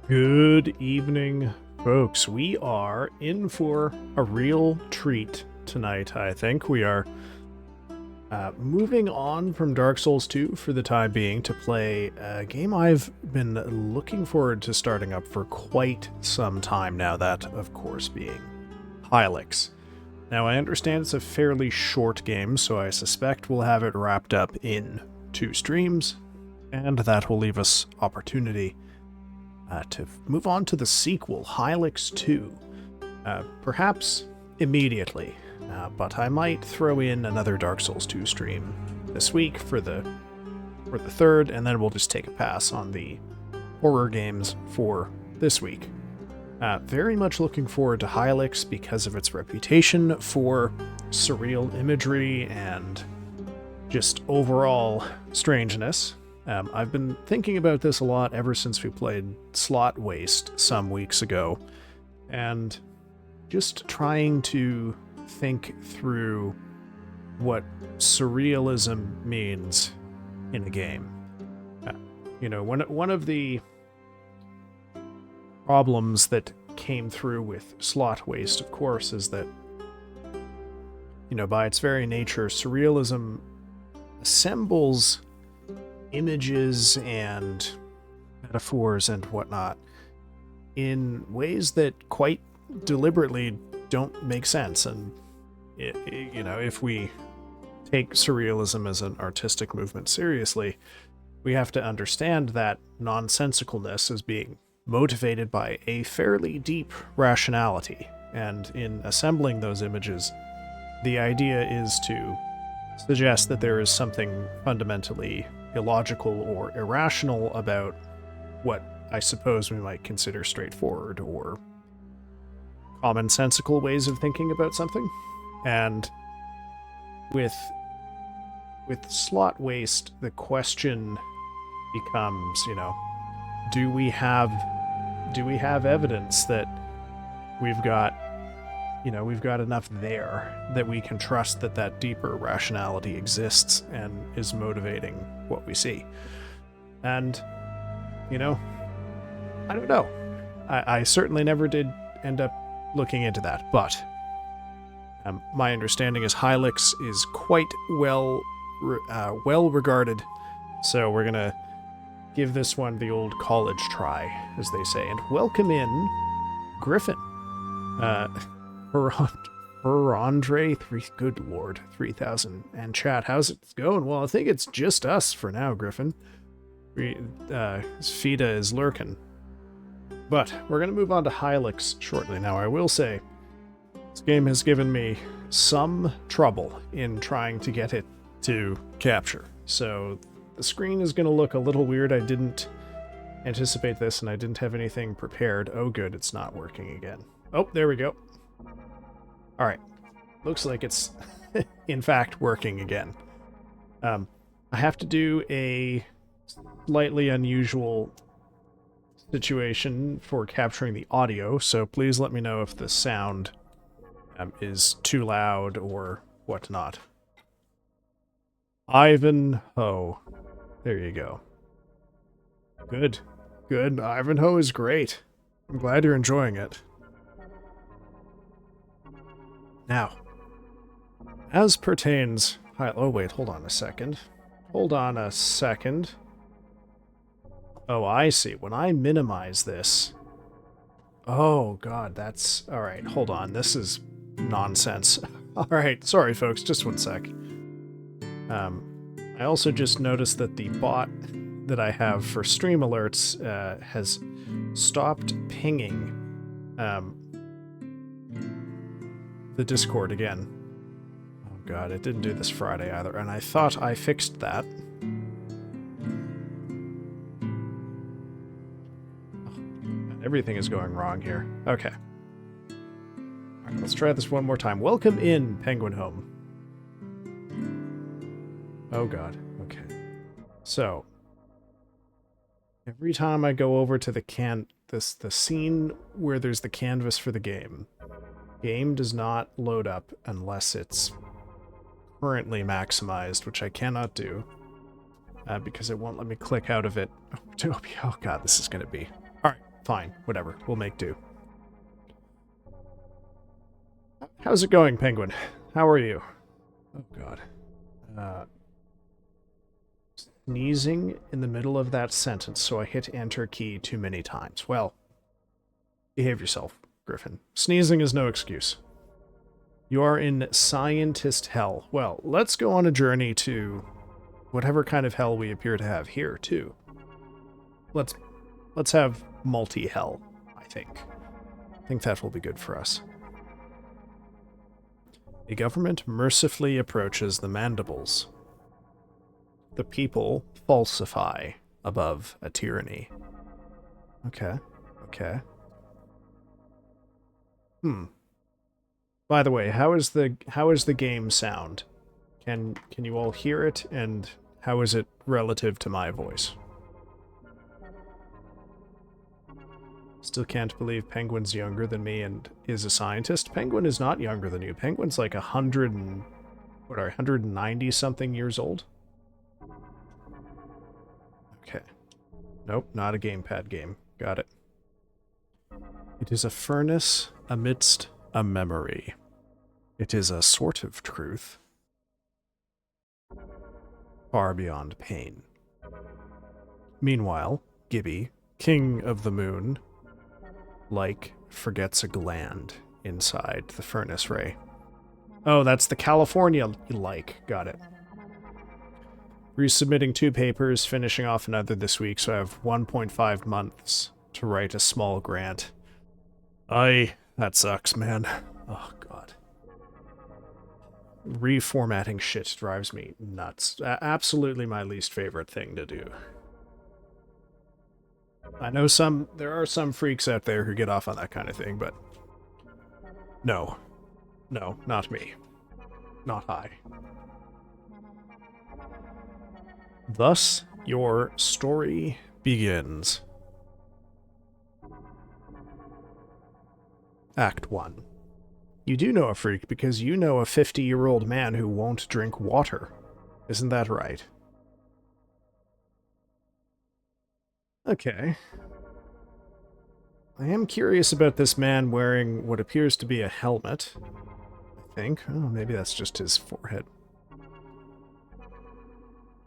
Good evening, folks. We are in for a real treat tonight, I think. We are moving on from Dark Souls 2 for the time being to play a game I've been looking forward to starting up for quite some time now, that, of course, being Hylics. Now, I understand it's a fairly short game, so I suspect we'll have it wrapped up in 2 streams, and that will leave us opportunity to move on to the sequel, Hylics II. Perhaps immediately, but I might throw in another Dark Souls 2 stream this week for the third, and then we'll just take a pass on the horror games for this week. Very much looking forward to Hylics because of its reputation for surreal imagery and just overall strangeness. I've been thinking about this a lot ever since we played Slot Waste some weeks ago, and just trying to think through what surrealism means in a game. One of the problems that came through with Slot Waste, of course, is that, by its very nature, surrealism assembles images and metaphors and whatnot in ways that quite deliberately don't make sense. And if we take surrealism as an artistic movement seriously, we have to understand that nonsensicalness as being motivated by a fairly deep rationality. And in assembling those images, the idea is to suggest that there is something fundamentally illogical or irrational about what I suppose we might consider straightforward or commonsensical ways of thinking about something. And with Slot Waste, the question becomes, do we have evidence that we've got enough there that we can trust that deeper rationality exists and is motivating what we see? And, I don't know. I certainly never did end up looking into that, but my understanding is Hylics is quite well regarded, so we're gonna give this one the old college try, as they say, and welcome in Griffin. Andre, good lord, 3,000 and chat. How's it going? Well, I think it's just us for now, Griffin. Fida is lurking. But we're going to move on to Hylics shortly. Now, I will say, this game has given me some trouble in trying to get it to capture. So the screen is going to look a little weird. I didn't anticipate this, and I didn't have anything prepared. Oh, good, it's not working again. Oh, there we go. Alright, looks like it's in fact working again. I have to do a slightly unusual situation for capturing the audio, so please let me know if the sound is too loud or whatnot. Ivanhoe. There you go. Good. Good. Ivanhoe is great. I'm glad you're enjoying it. Now, as pertains... Oh, wait, hold on a second. Hold on a second. Oh, I see. When I minimize this... Oh, God, that's... Alright, hold on. This is nonsense. Alright, sorry, folks. Just one sec. I also just noticed that the bot that I have for stream alerts has stopped pinging the Discord again. Oh god, it didn't do this Friday either, and I thought I fixed that. Everything is going wrong here. Okay. Alright, let's try this one more time. Welcome in, Penguin Home. Oh god. Okay. So, every time I go over to the scene where there's the canvas for the game does not load up unless it's currently maximized, which I cannot do because it won't let me click out of it. Oh god, this is gonna be... Alright, fine, whatever, we'll make do. How's it going, Penguin? How are you? Oh god. Sneezing in the middle of that sentence, so I hit enter key too many times. Well, behave yourself, Griffin. Sneezing is no excuse. You are in scientist hell. Well, let's go on a journey to whatever kind of hell we appear to have here, too. Let's have multi-hell, I think. I think that will be good for us. The government mercifully approaches the mandibles. The people falsify above a tyranny. Okay. Okay. By the way, how is the game sound? Can you all hear it, and how is it relative to my voice? Still can't believe Penguin's younger than me and is a scientist. Penguin is not younger than you. Penguin's like 190 something years old. Okay. Nope, not a gamepad game. Got it. It is a furnace amidst a memory. It is a sort of truth. Far beyond pain. Meanwhile, Gibby, king of the moon, forgets a gland inside the furnace ray. Oh, that's the California Got it. Resubmitting 2 papers, finishing off another this week, so I have 1.5 months to write a small grant. That sucks, man. Oh, God. Reformatting shit drives me nuts. Absolutely my least favorite thing to do. I know there are some freaks out there who get off on that kind of thing, but no. No, not me. Not I. Thus, your story begins. Act 1. You do know a freak because you know a 50-year-old man who won't drink water. Isn't that right? Okay. I am curious about this man wearing what appears to be a helmet. I think. Oh, maybe that's just his forehead.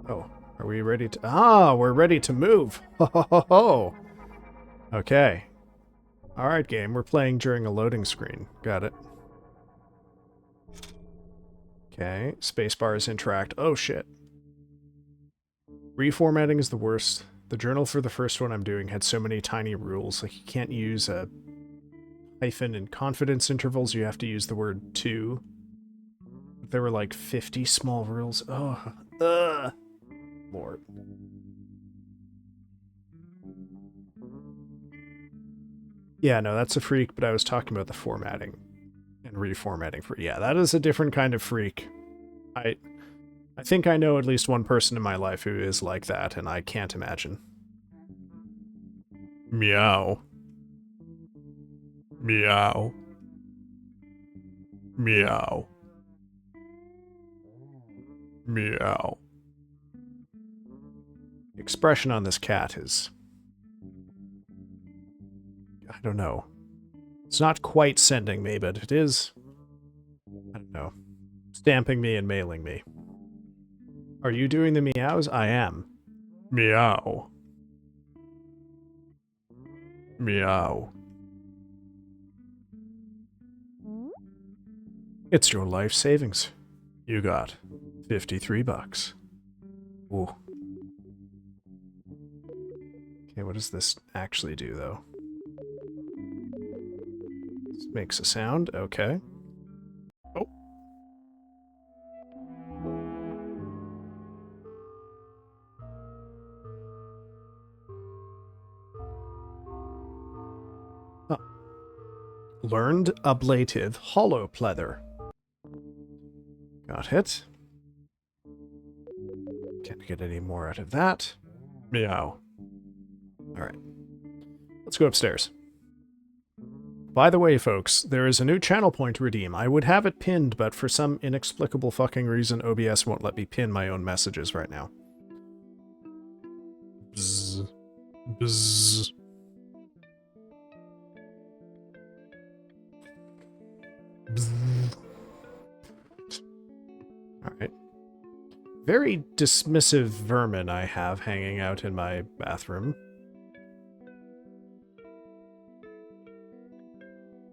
Oh, are we ready to... Ah, we're ready to move! Ho ho ho ho! Okay. Alright, game, we're playing during a loading screen. Got it. Okay, spacebars interact. Oh, shit. Reformatting is the worst. The journal for the first one I'm doing had so many tiny rules, like you can't use a hyphen in confidence intervals, you have to use the word to. There were like 50 small rules. Oh, Lord. Yeah, no, that's a freak, but I was talking about the formatting and reformatting for... Yeah, that is a different kind of freak. I think I know at least one person in my life who is like that, and I can't imagine. Meow. Meow. Meow. Meow. The expression on this cat is... I don't know. It's not quite sending me, but it is... I don't know. Stamping me and mailing me. Are you doing the meows? I am. Meow. Meow. It's your life savings. You got 53 bucks. Ooh. Okay, what does this actually do, though? This makes a sound. Okay. Oh. Learned ablative hollow pleather. Got it. Can't get any more out of that. Meow. Alright. Let's go upstairs. By the way, folks, there is a new channel point to redeem. I would have it pinned, but for some inexplicable fucking reason, OBS won't let me pin my own messages right now. Bzz. Bzz. Alright. Very dismissive vermin I have hanging out in my bathroom.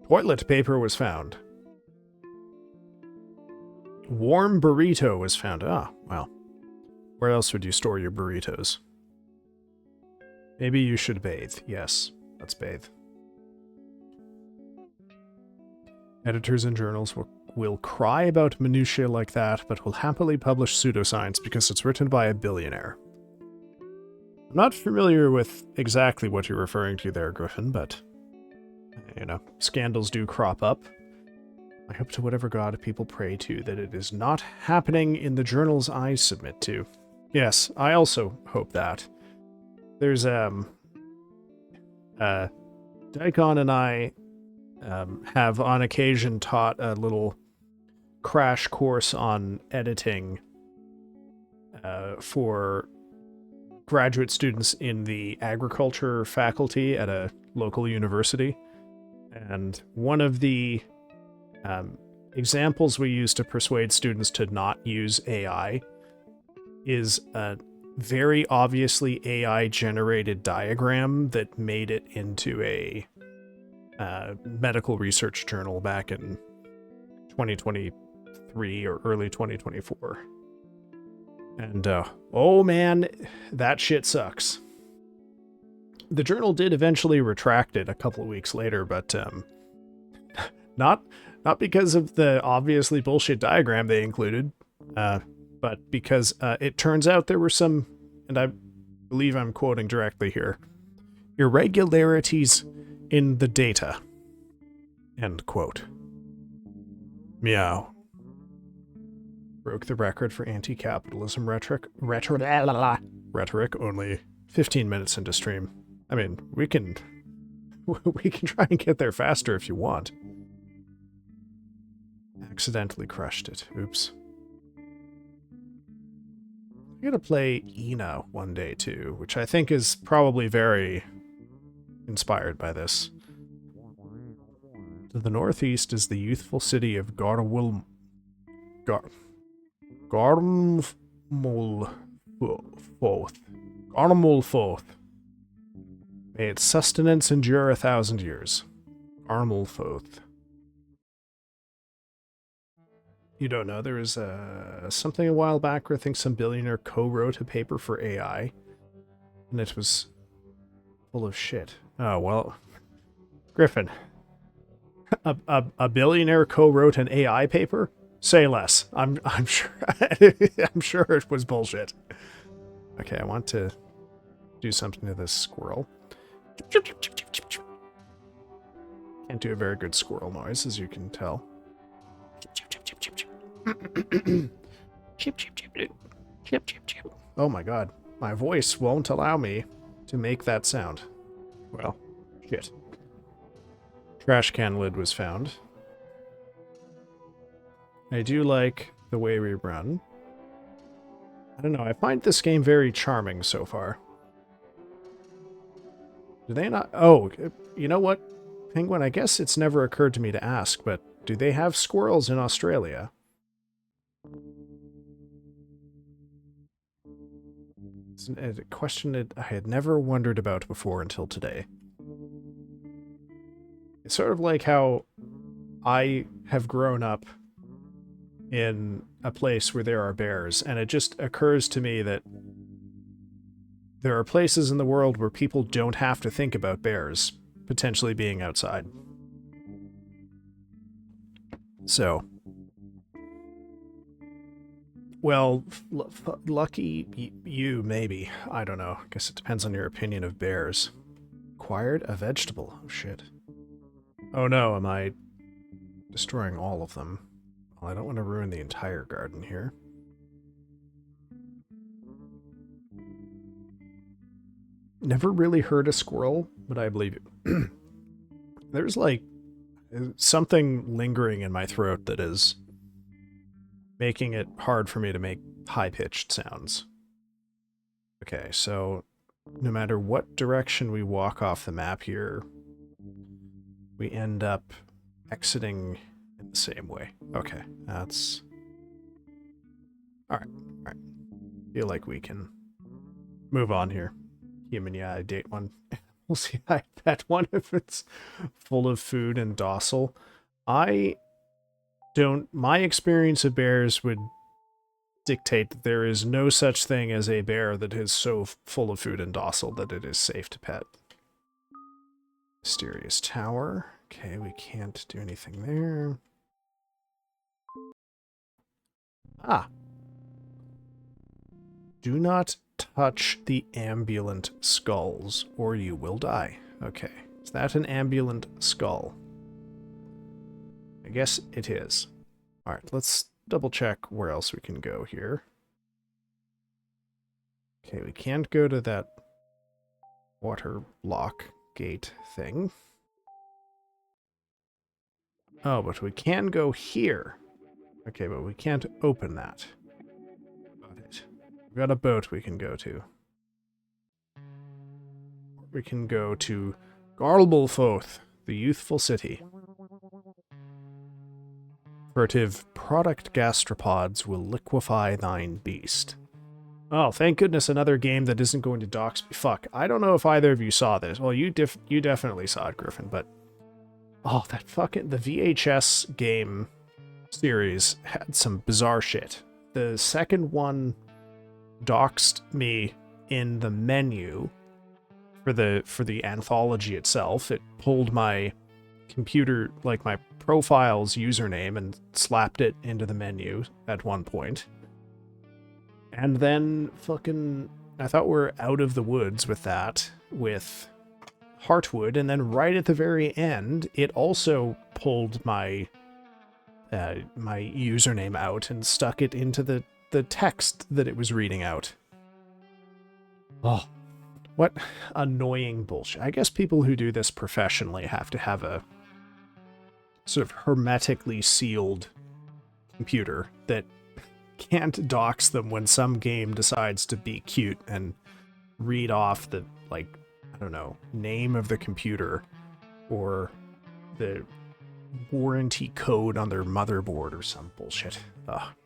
Toilet paper was found. Warm burrito was found. Ah, well. Where else would you store your burritos? Maybe you should bathe. Yes, let's bathe. Editors and journals will cry about minutiae like that, but will happily publish pseudoscience because it's written by a billionaire. I'm not familiar with exactly what you're referring to there, Griffin, but, you know, scandals do crop up. I hope to whatever god people pray to that it is not happening in the journals I submit to. Yes, I also hope that. There's, Daikon and I have on occasion taught a little crash course on editing for graduate students in the agriculture faculty at a local university. And one of the examples we use to persuade students to not use AI is a very obviously AI-generated diagram that made it into a medical research journal back in 2023 or early 2024. And, oh man, that shit sucks. The journal did eventually retract it a couple of weeks later, but, not because of the obviously bullshit diagram they included, but because, it turns out there were some, and I believe I'm quoting directly here, irregularities in the data. End quote. Meow. Broke the record for anti-capitalism rhetoric only 15 minutes into stream. I mean, we can try and get there faster if you want. Accidentally crushed it. Oops. I'm gonna play Ina one day too, which I think is probably very inspired by this. To the northeast is the youthful city of Garmulfoth. May its sustenance endure 1,000 years. Garmulfoth. You don't know, there was something a while back where I think some billionaire co-wrote a paper for AI, and it was full of shit. Oh, well, Griffin, a billionaire co-wrote an AI paper? Say less. I'm sure I'm sure it was bullshit. Okay, I want to do something to this squirrel. Can't do a very good squirrel noise, as you can tell. Oh my god, my voice won't allow me to make that sound. Well, shit. Trash can lid was found. I do like the way we run. I don't know, I find this game very charming so far. Do they not? Oh, you know what, Penguin? I guess it's never occurred to me to ask, but do they have squirrels in Australia? It's a question that I had never wondered about before until today. It's sort of like how I have grown up in a place where there are bears, and it just occurs to me that there are places in the world where people don't have to think about bears potentially being outside. So, well, lucky you, maybe. I don't know. I guess it depends on your opinion of bears. Acquired a vegetable. Oh, shit. Oh no, am I destroying all of them? Well, I don't want to ruin the entire garden here. Never really heard a squirrel, but I believe you. There's like something lingering in my throat that is making it hard for me to make high-pitched sounds. Okay, so no matter what direction we walk off the map here, we end up exiting in the same way. Okay, that's... Alright, alright. Feel like we can move on here. Human, yeah, I date one. We'll see how I pet one if it's full of food and docile. I don't... My experience of bears would dictate that there is no such thing as a bear that is so full of food and docile that it is safe to pet. Mysterious tower. Okay, we can't do anything there. Ah. Do not touch the ambulant skulls, or you will die. Okay. Is that an ambulant skull? I guess it is. Alright, let's double check where else we can go here. Okay, we can't go to that water lock gate thing. Oh, but we can go here. Okay, but we can't open that. Got it. We've got a boat we can go to. We can go to Garlbulfoth, the youthful city. Furtive product gastropods will liquefy thine beast. Oh, thank goodness another game that isn't going to dox me. Fuck, I don't know if either of you saw this. Well, you definitely saw it, Griffin, but... Oh, that fucking... The VHS game series had some bizarre shit. The second one doxed me in the menu for the anthology itself. It pulled my computer, like my profile's username, and slapped it into the menu at one point. And then fucking... I thought we're out of the woods with that, with Heartwood, and then right at the very end, it also pulled my my username out and stuck it into the text that it was reading out. Oh, what annoying bullshit. I guess people who do this professionally have to have a sort of hermetically sealed computer that can't dox them when some game decides to be cute and read off the, like, I don't know, name of the computer or the warranty code on their motherboard or some bullshit.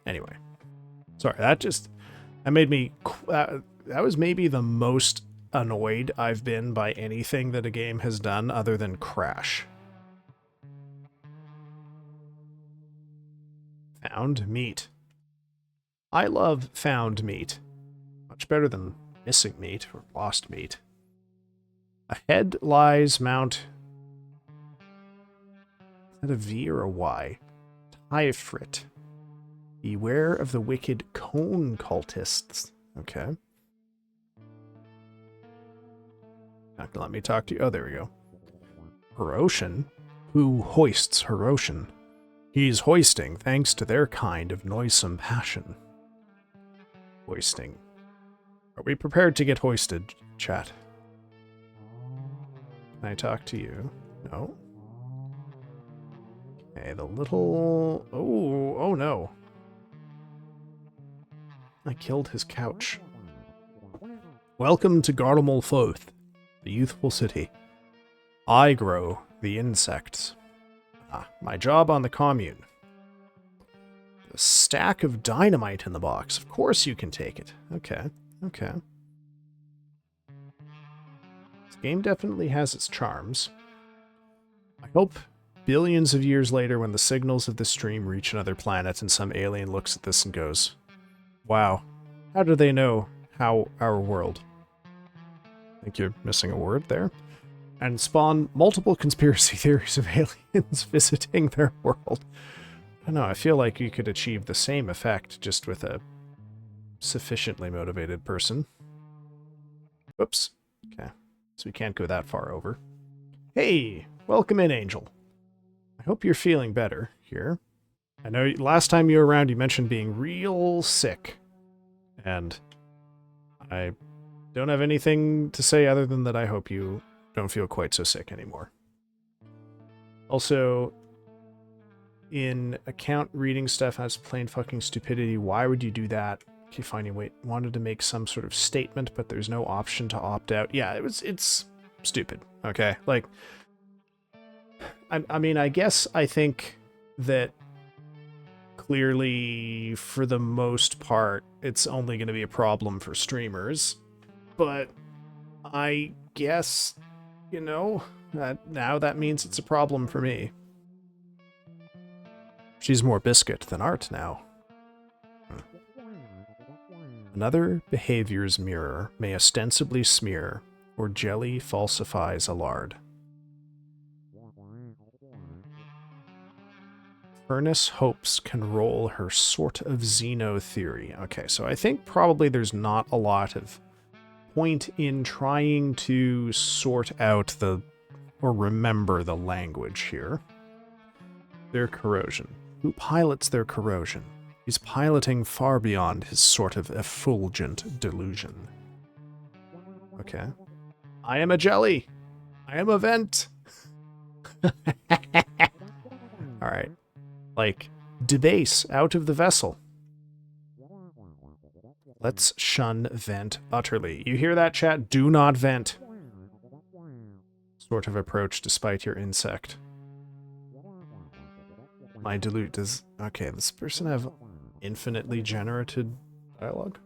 Anyway. Sorry, that made me... that was maybe the most annoyed I've been by anything that a game has done other than Crash. Found meat. I love found meat. Much better than missing meat or lost meat. Ahead lies Mount... Is that a V or a Y? Typhrit. Beware of the wicked cone cultists. Okay. Not gonna let me talk to you. Oh, there we go. Heroshan? Who hoists Heroshan? He's hoisting thanks to their kind of noisome passion. Hoisting. Are we prepared to get hoisted, chat? Can I talk to you? No. Okay, the little... Oh no. I killed his couch. Welcome to Garlemolfoth, the youthful city. I grow the insects. My job on the commune. A stack of dynamite in the box. Of course you can take it. Okay. This game definitely has its charms. I hope billions of years later when the signals of the stream reach another planet and some alien looks at this and goes, wow, how do they know how our world? I think you're missing a word there. And spawn multiple conspiracy theories of aliens visiting their world. I don't know, I feel like you could achieve the same effect just with a sufficiently motivated person. Oops. Okay. So we can't go that far over. Hey! Welcome in, Angel. I hope you're feeling better here. I know last time you were around, you mentioned being real sick. And I don't have anything to say other than that I hope you don't feel quite so sick anymore. Also, in account reading stuff as plain fucking stupidity, why would you do that? Okay, fine, you wanted to make some sort of statement, but there's no option to opt out. Yeah, it's stupid, okay? Like, I mean, I guess I think that clearly, for the most part, it's only going to be a problem for streamers. But I guess, you know, now that means it's a problem for me. She's more biscuit than art now. Another behavior's mirror may ostensibly smear, or jelly falsifies a lard. Furnace hopes can roll her sort of Xeno theory. Okay, so I think probably there's not a lot of point in trying to sort out or remember the language here. Their corrosion. Who pilots their corrosion? He's piloting far beyond his sort of effulgent delusion. Okay. I am a jelly. I am a vent. Alright. Like, debase out of the vessel. Let's shun vent utterly. You hear that, chat? Do not vent. Sort of approach despite your insect. My dilute does... Okay, does this person have infinitely generated dialogue?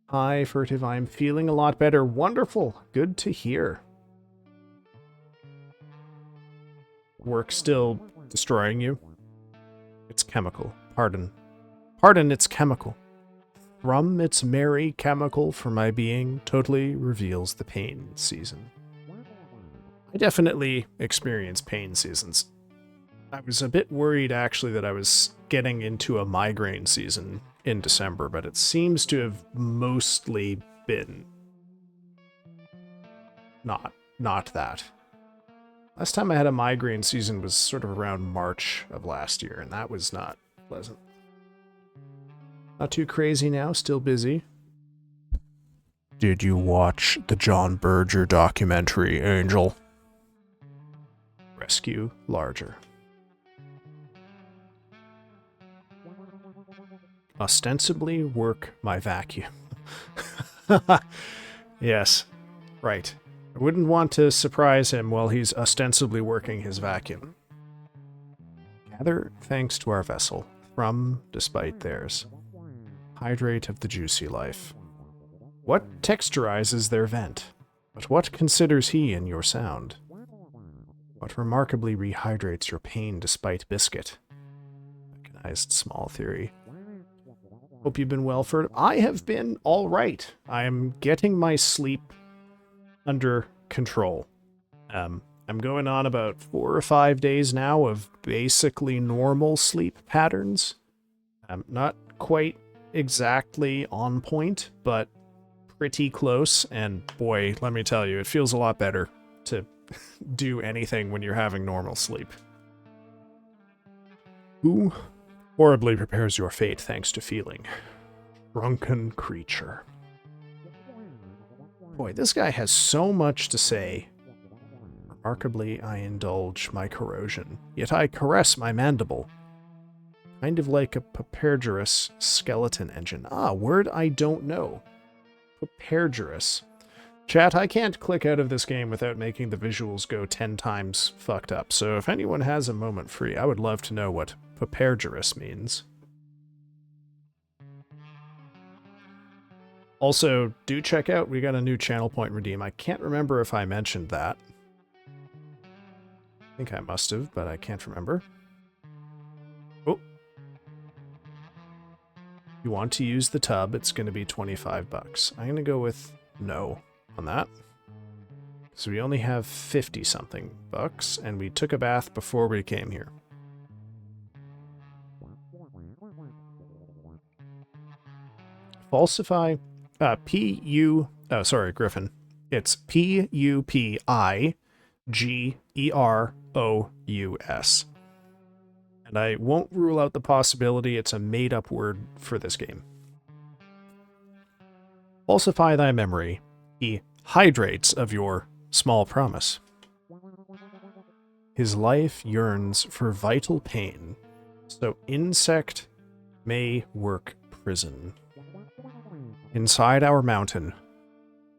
Hi, Furtive. I'm feeling a lot better. Wonderful. Good to hear. Work still destroying you? It's chemical. Pardon. Pardon, it's chemical. From its merry chemical for my being totally reveals the pain season. I definitely experience pain seasons. I was a bit worried, actually, that I was getting into a migraine season in December, but it seems to have mostly been not that. Last time I had a migraine season was sort of around March of last year, and that was not pleasant. Not too crazy now, still busy. Did you watch the John Berger documentary, Angel? Rescue larger. Ostensibly work my vacuum. Yes, right. I wouldn't want to surprise him while he's ostensibly working his vacuum. Gather thanks to our vessel, from despite theirs. Hydrate of the juicy life. What texturizes their vent? But what considers he in your sound? What remarkably rehydrates your pain despite biscuit? Recognized small theory. Hope you've been well, Ferd. I have been all right. I am getting my sleep under control. I'm going on about 4 or 5 days now of basically normal sleep patterns. I'm not quite exactly on point, but pretty close. And boy, let me tell you, it feels a lot better to do anything when you're having normal sleep. Who horribly prepares your fate thanks to feeling? Drunken creature. Boy, this guy has so much to say. Remarkably, I indulge my corrosion, yet I caress my mandible. Kind of like a Papergerous skeleton engine. Ah, word I don't know. Papergerous. Chat, I can't click out of this game without making the visuals go 10 times fucked up, so if anyone has a moment free, I would love to know what Papergerous means. Also, do check out, we got a new channel point redeem. I can't remember if I mentioned that. I think I must have, but I can't remember. Oh. You want to use the tub, it's going to be 25 bucks. I'm going to go with no on that. So we only have 50 something bucks, and we took a bath before we came here. Falsify, oh, sorry, Griffin. It's Pupi Gerous. And I won't rule out the possibility it's a made-up word for this game. Falsify thy memory. He hydrates of your small promise. His life yearns for vital pain, so insect may work prison. Inside our mountain,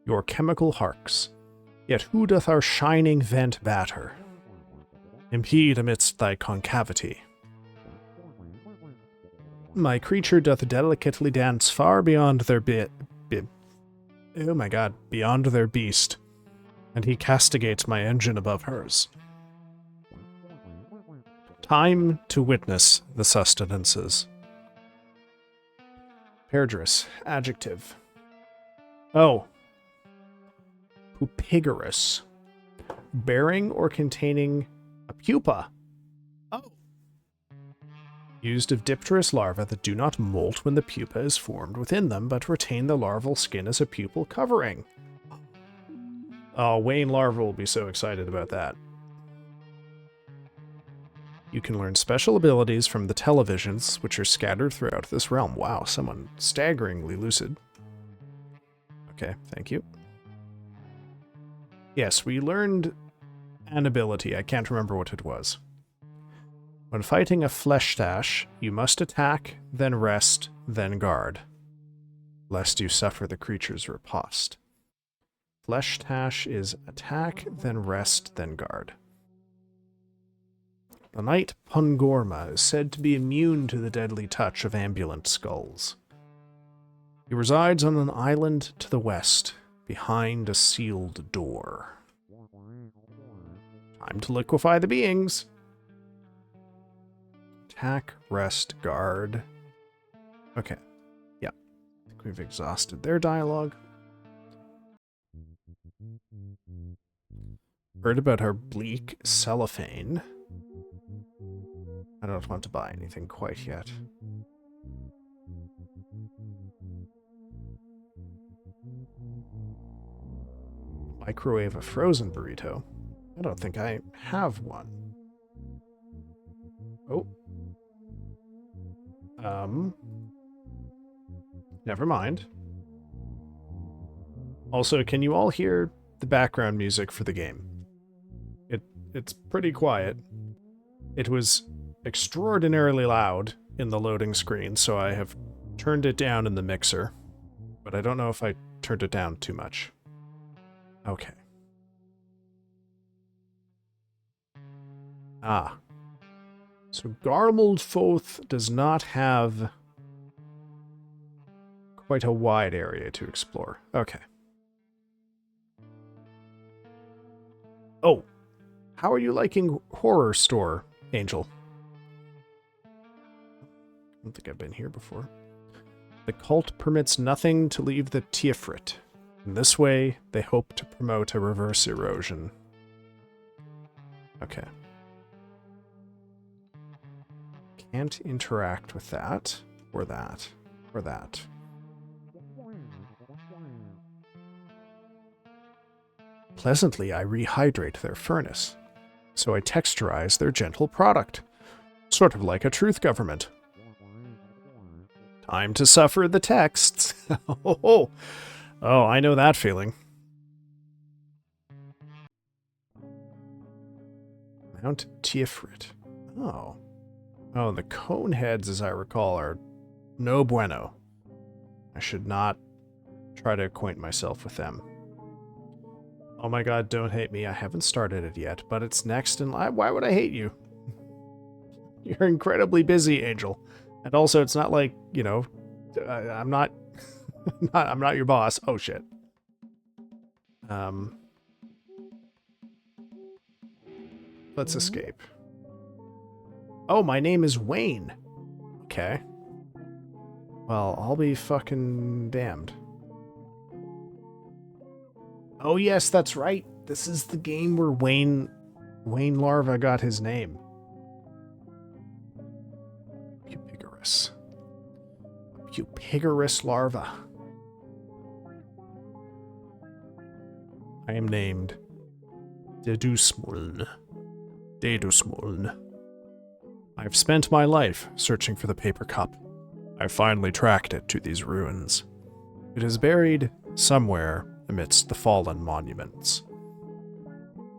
your chemical harks, yet who doth our shining vent batter? Impede amidst thy concavity. My creature doth delicately dance far beyond their beyond their beast, and he castigates my engine above hers. Time to witness the sustenances. Perdrus, adjective. Oh. Pupigerous. Bearing or containing a pupa. Oh. Used of dipterous larvae that do not molt when the pupa is formed within them, but retain the larval skin as a pupal covering. Oh, Wayne Larva will be so excited about that. You can learn special abilities from the televisions, which are scattered throughout this realm. Wow, someone staggeringly lucid. Okay, thank you. Yes, we learned an ability. I can't remember what it was. When fighting a flesh dash, you must attack, then rest, then guard, lest you suffer the creature's riposte. Flesh dash is attack, then rest, then guard. The knight Pungorma is said to be immune to the deadly touch of ambulant skulls. He resides on an island to the west, behind a sealed door. Time to liquefy the beings. Attack, rest, guard. Okay. Yeah. I think we've exhausted their dialogue. Heard about our bleak cellophane. I don't want to buy anything quite yet. Microwave a frozen burrito. I don't think I have one. Oh. Never mind. Also, can you all hear the background music for the game? It's pretty quiet. It was extraordinarily loud in the loading screen, so I have turned it down in the mixer. But I don't know if I turned it down too much. Okay. Ah. So Garmoldfoth does not have quite a wide area to explore. Okay. Oh. How are you liking Horror Store, Angel? I don't think I've been here before. The cult permits nothing to leave the Tiefrit. In this way, they hope to promote a reverse erosion. Okay. Can't interact with that, or that, or that. Pleasantly, I rehydrate their furnace, so I texturize their gentle product. Sort of like a truth government. Time to suffer the texts. Oh, I know that feeling. Mount Tiefrit. Oh. Oh, the cone heads, as I recall, are no bueno. I should not try to acquaint myself with them. Oh my god, don't hate me. I haven't started it yet, but it's next in line. Why would I hate you? You're incredibly busy, Angel. And also, it's not like, you know, I'm not, I'm not your boss. Oh, shit. Let's escape. Oh, my name is Wayne. Okay. Well, I'll be fucking damned. Oh, yes, that's right. This is the game where Wayne Larva got his name. Pupigerous. Pupigerous larva. I am named Dedusmuln. Dedusmuln. I've spent my life searching for the paper cup. I finally tracked it to these ruins. It is buried somewhere amidst the fallen monuments.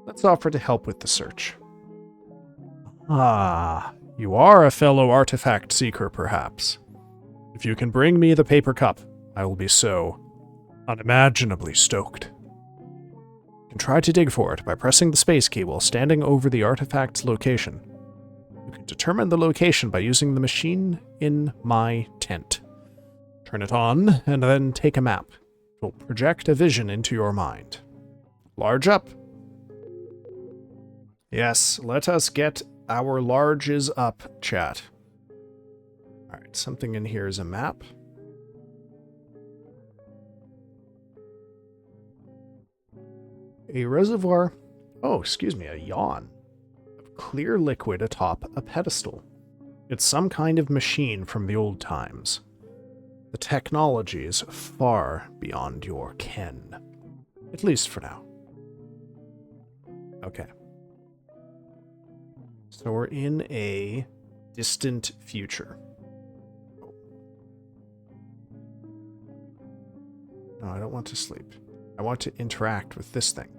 Let's offer to help with the search. Ah, you are a fellow artifact seeker, perhaps. If you can bring me the paper cup, I will be so unimaginably stoked. You can try to dig for it by pressing the space key while standing over the artifact's location. You can determine the location by using the machine in my tent. Turn it on, and then take a map. It will project a vision into your mind. Large up. Yes, let us get our larges up, chat. Alright, something in here is a map. A reservoir. Oh, excuse me, a yawn. Of clear liquid atop a pedestal. It's some kind of machine from the old times. The technology is far beyond your ken. At least for now. Okay. So we're in a distant future. No, I don't want to sleep. I want to interact with this thing.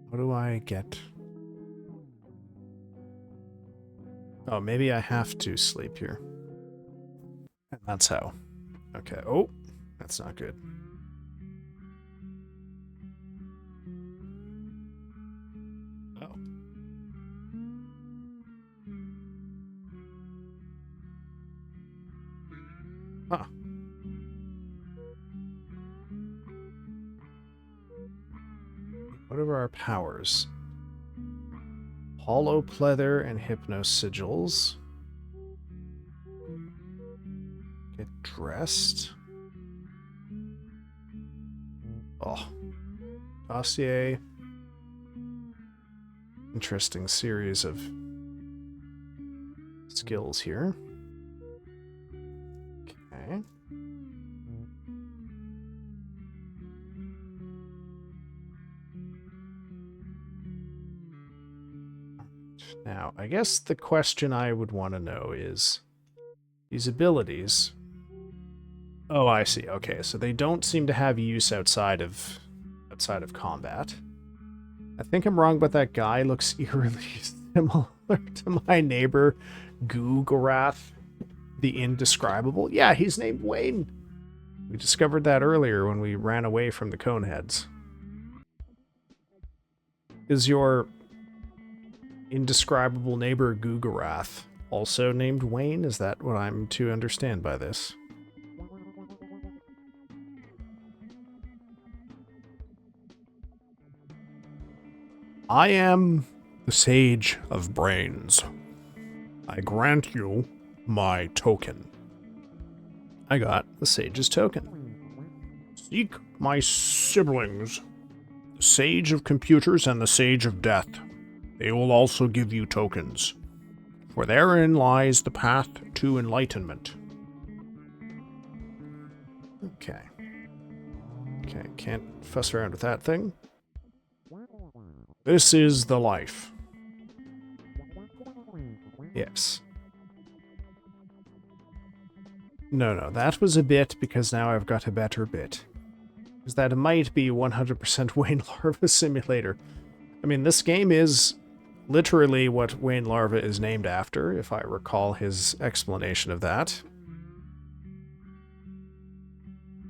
What do I get? Oh, maybe I have to sleep here. And that's how. Okay. Oh, that's not good. Oh. Huh. What are our powers? Hollow pleather and hypno sigils. Get dressed. Oh. Dossier. Interesting series of skills here. Okay. Now, I guess the question I would want to know is these abilities. Oh, I see. Okay, so they don't seem to have use outside of combat. I think I'm wrong, but that guy looks eerily similar to my neighbor, Googorath, the Indescribable. Yeah, he's named Wayne. We discovered that earlier when we ran away from the Coneheads. Is your indescribable neighbor Googorath also named Wayne? Is that what I'm to understand by this? I am the Sage of Brains. I grant you my token. I got the Sage's token. Seek my siblings, the Sage of Computers and the Sage of Death. They will also give you tokens, for therein lies the path to enlightenment. Okay. Okay, can't fuss around with that thing. This is the life. Yes. No, that was a bit because now I've got a better bit. Because that might be 100% Wayne Larva Simulator. I mean, this game is literally what Wayne Larva is named after, if I recall his explanation of that.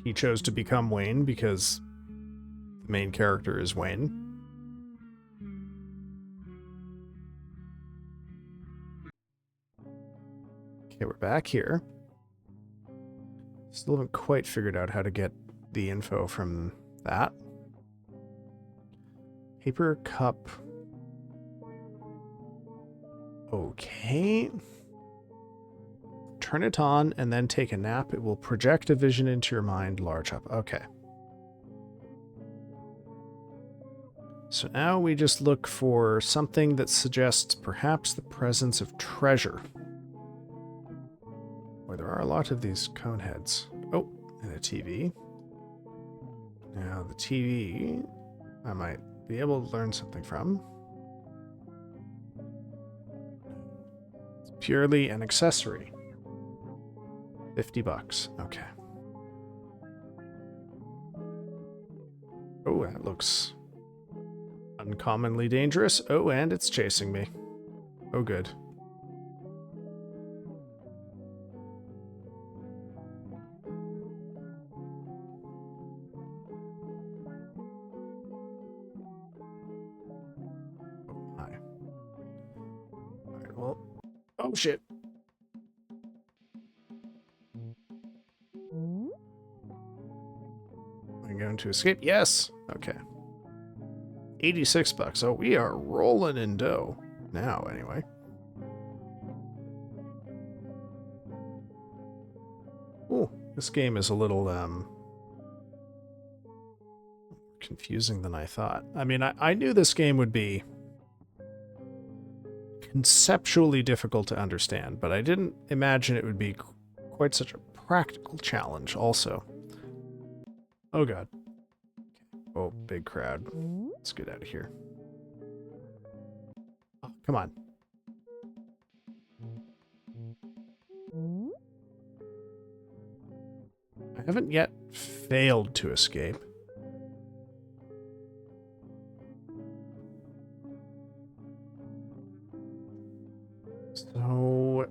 He chose to become Wayne because the main character is Wayne. Okay, we're back here. Still haven't quite figured out how to get the info from that. Paper cup. Okay. Turn it on and then take a nap. It will project a vision into your mind, large up. Okay. So now we just look for something that suggests perhaps the presence of treasure. there are a lot of these cone heads. Oh, and a TV. Now, the TV, I might be able to learn something from. It's purely an accessory. $50. Okay. Oh, that looks uncommonly dangerous. Oh, and it's chasing me. Oh, good. Oh, my. Alright, well. Oh, shit. Am I going to escape? Yes. Okay. $86. Oh, we are rolling in dough. Now, anyway. Oh, this game is a little, confusing than I thought. I mean, I knew this game would be conceptually difficult to understand, but I didn't imagine it would be quite such a practical challenge also. Oh, God. Oh, big crowd. Let's get out of here. Oh, come on. I haven't yet failed to escape. So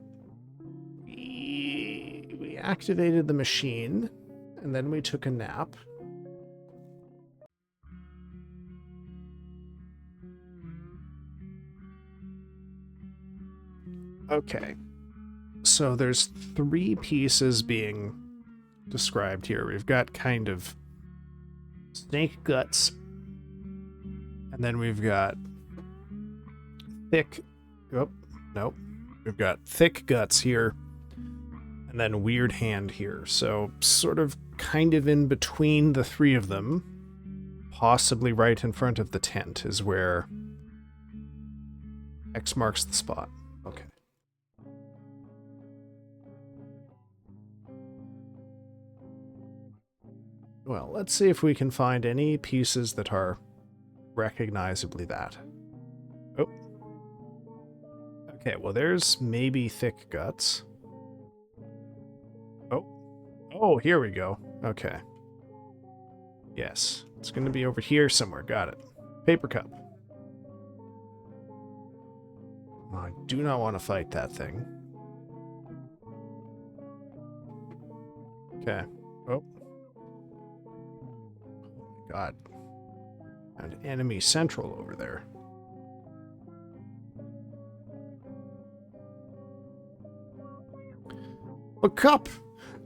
we activated the machine, and then we took a nap. Okay. So there's 3 pieces being described here. We've got kind of snake guts, and then we've got thick... Oh, nope. We've got thick guts here, and then weird hand here. So sort of kind of in between the 3 of them, possibly right in front of the tent, is where X marks the spot. Okay. Well, let's see if we can find any pieces that are recognizably that. Oh. Okay, well, there's maybe thick guts. Oh. Oh, here we go. Okay. Yes. It's going to be over here somewhere. Got it. Paper cup. I do not want to fight that thing. Okay. Oh. God. An enemy central over there. The cup!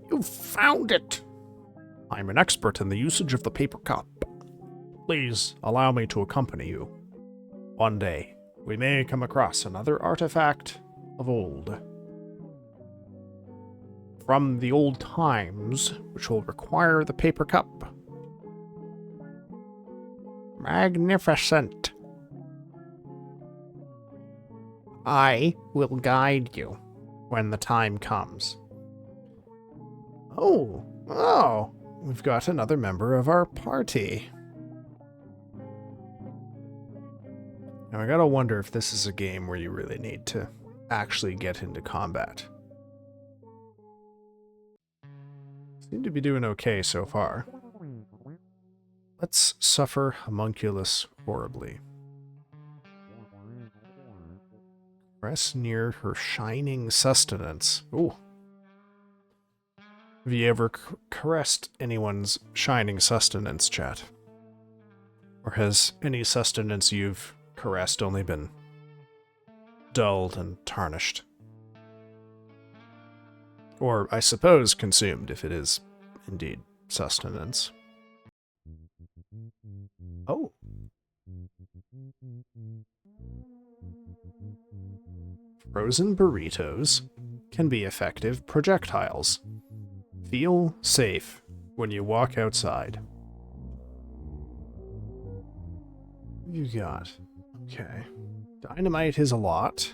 You found it! I'm an expert in the usage of the paper cup. Please allow me to accompany you. One day, we may come across another artifact of old. From the old times, which will require the paper cup. Magnificent. I will guide you when the time comes. Oh, we've got another member of our party. Now I gotta wonder if this is a game where you really need to actually get into combat. Seem to be doing okay so far. Let's suffer homunculus horribly. Press near her shining sustenance. Ooh. Have you ever caressed anyone's shining sustenance, chat? Or has any sustenance you've caressed only been dulled and tarnished? Or, I suppose, consumed, if it is indeed sustenance. Oh. Frozen burritos can be effective projectiles. Feel safe when you walk outside. What you got? Okay. Dynamite is a lot.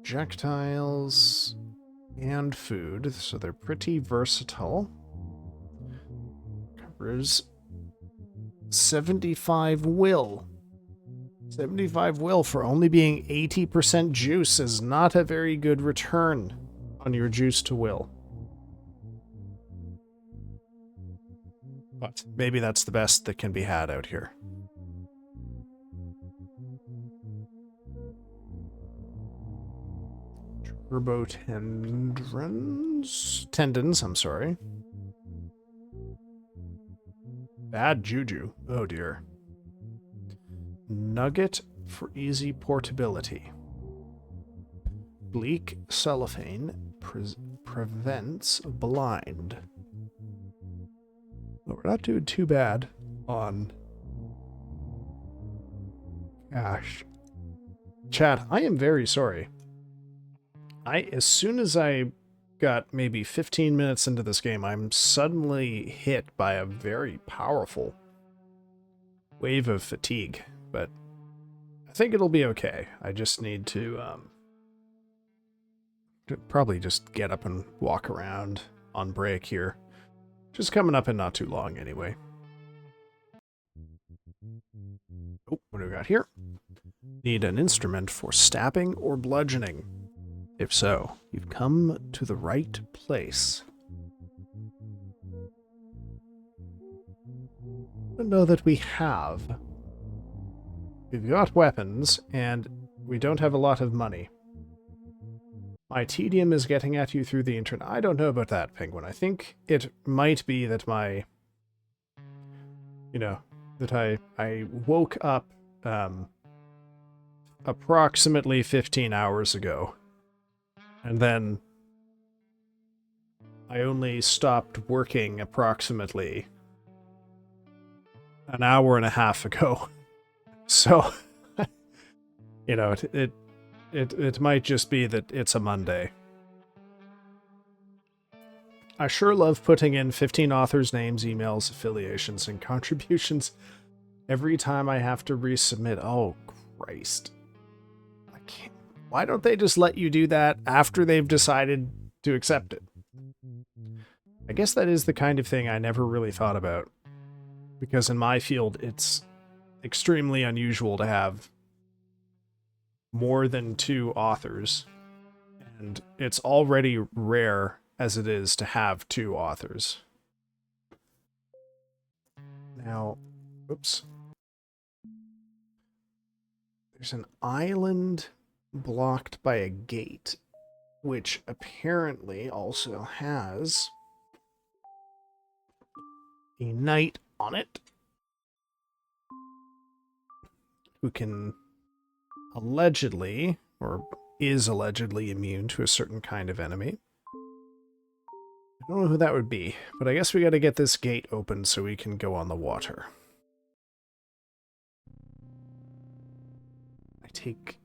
Projectiles. and food, so they're pretty versatile. Covers 75 will. 75 will for only being 80% juice is not a very good return on your juice to will. But maybe that's the best that can be had out here. Turbo tendons, I'm sorry. Bad juju. Oh dear. Nugget for easy portability. Bleak cellophane prevents blind. Well, we're not doing too bad on cash. Chat, I am very sorry. As soon as I got maybe 15 minutes into this game, I'm suddenly hit by a very powerful wave of fatigue, but I think it'll be okay. I just need to probably just get up and walk around on break here. Just coming up in not too long anyway. Oh, what do we got here? Need an instrument for stabbing or bludgeoning. If so, you've come to the right place. I don't know that we have. We've got weapons, and we don't have a lot of money. My tedium is getting at you through the internet. I don't know about that, Penguin. I think it might be that my... You know, that I woke up approximately 15 hours ago. And then I only stopped working approximately an hour and a half ago. So, you know, it might just be that it's a Monday. I sure love putting in 15 authors' names, emails, affiliations, and contributions every time I have to resubmit. Oh, Christ. I can't. Why don't they just let you do that after they've decided to accept it? I guess that is the kind of thing I never really thought about. Because in my field, it's extremely unusual to have more than 2 authors. And it's already rare as it is to have 2 authors. Now, oops. There's an island blocked by a gate, which apparently also has a knight on it who can allegedly, or is allegedly immune to a certain kind of enemy. I don't know who that would be, but I guess we gotta get this gate open so we can go on the water. I take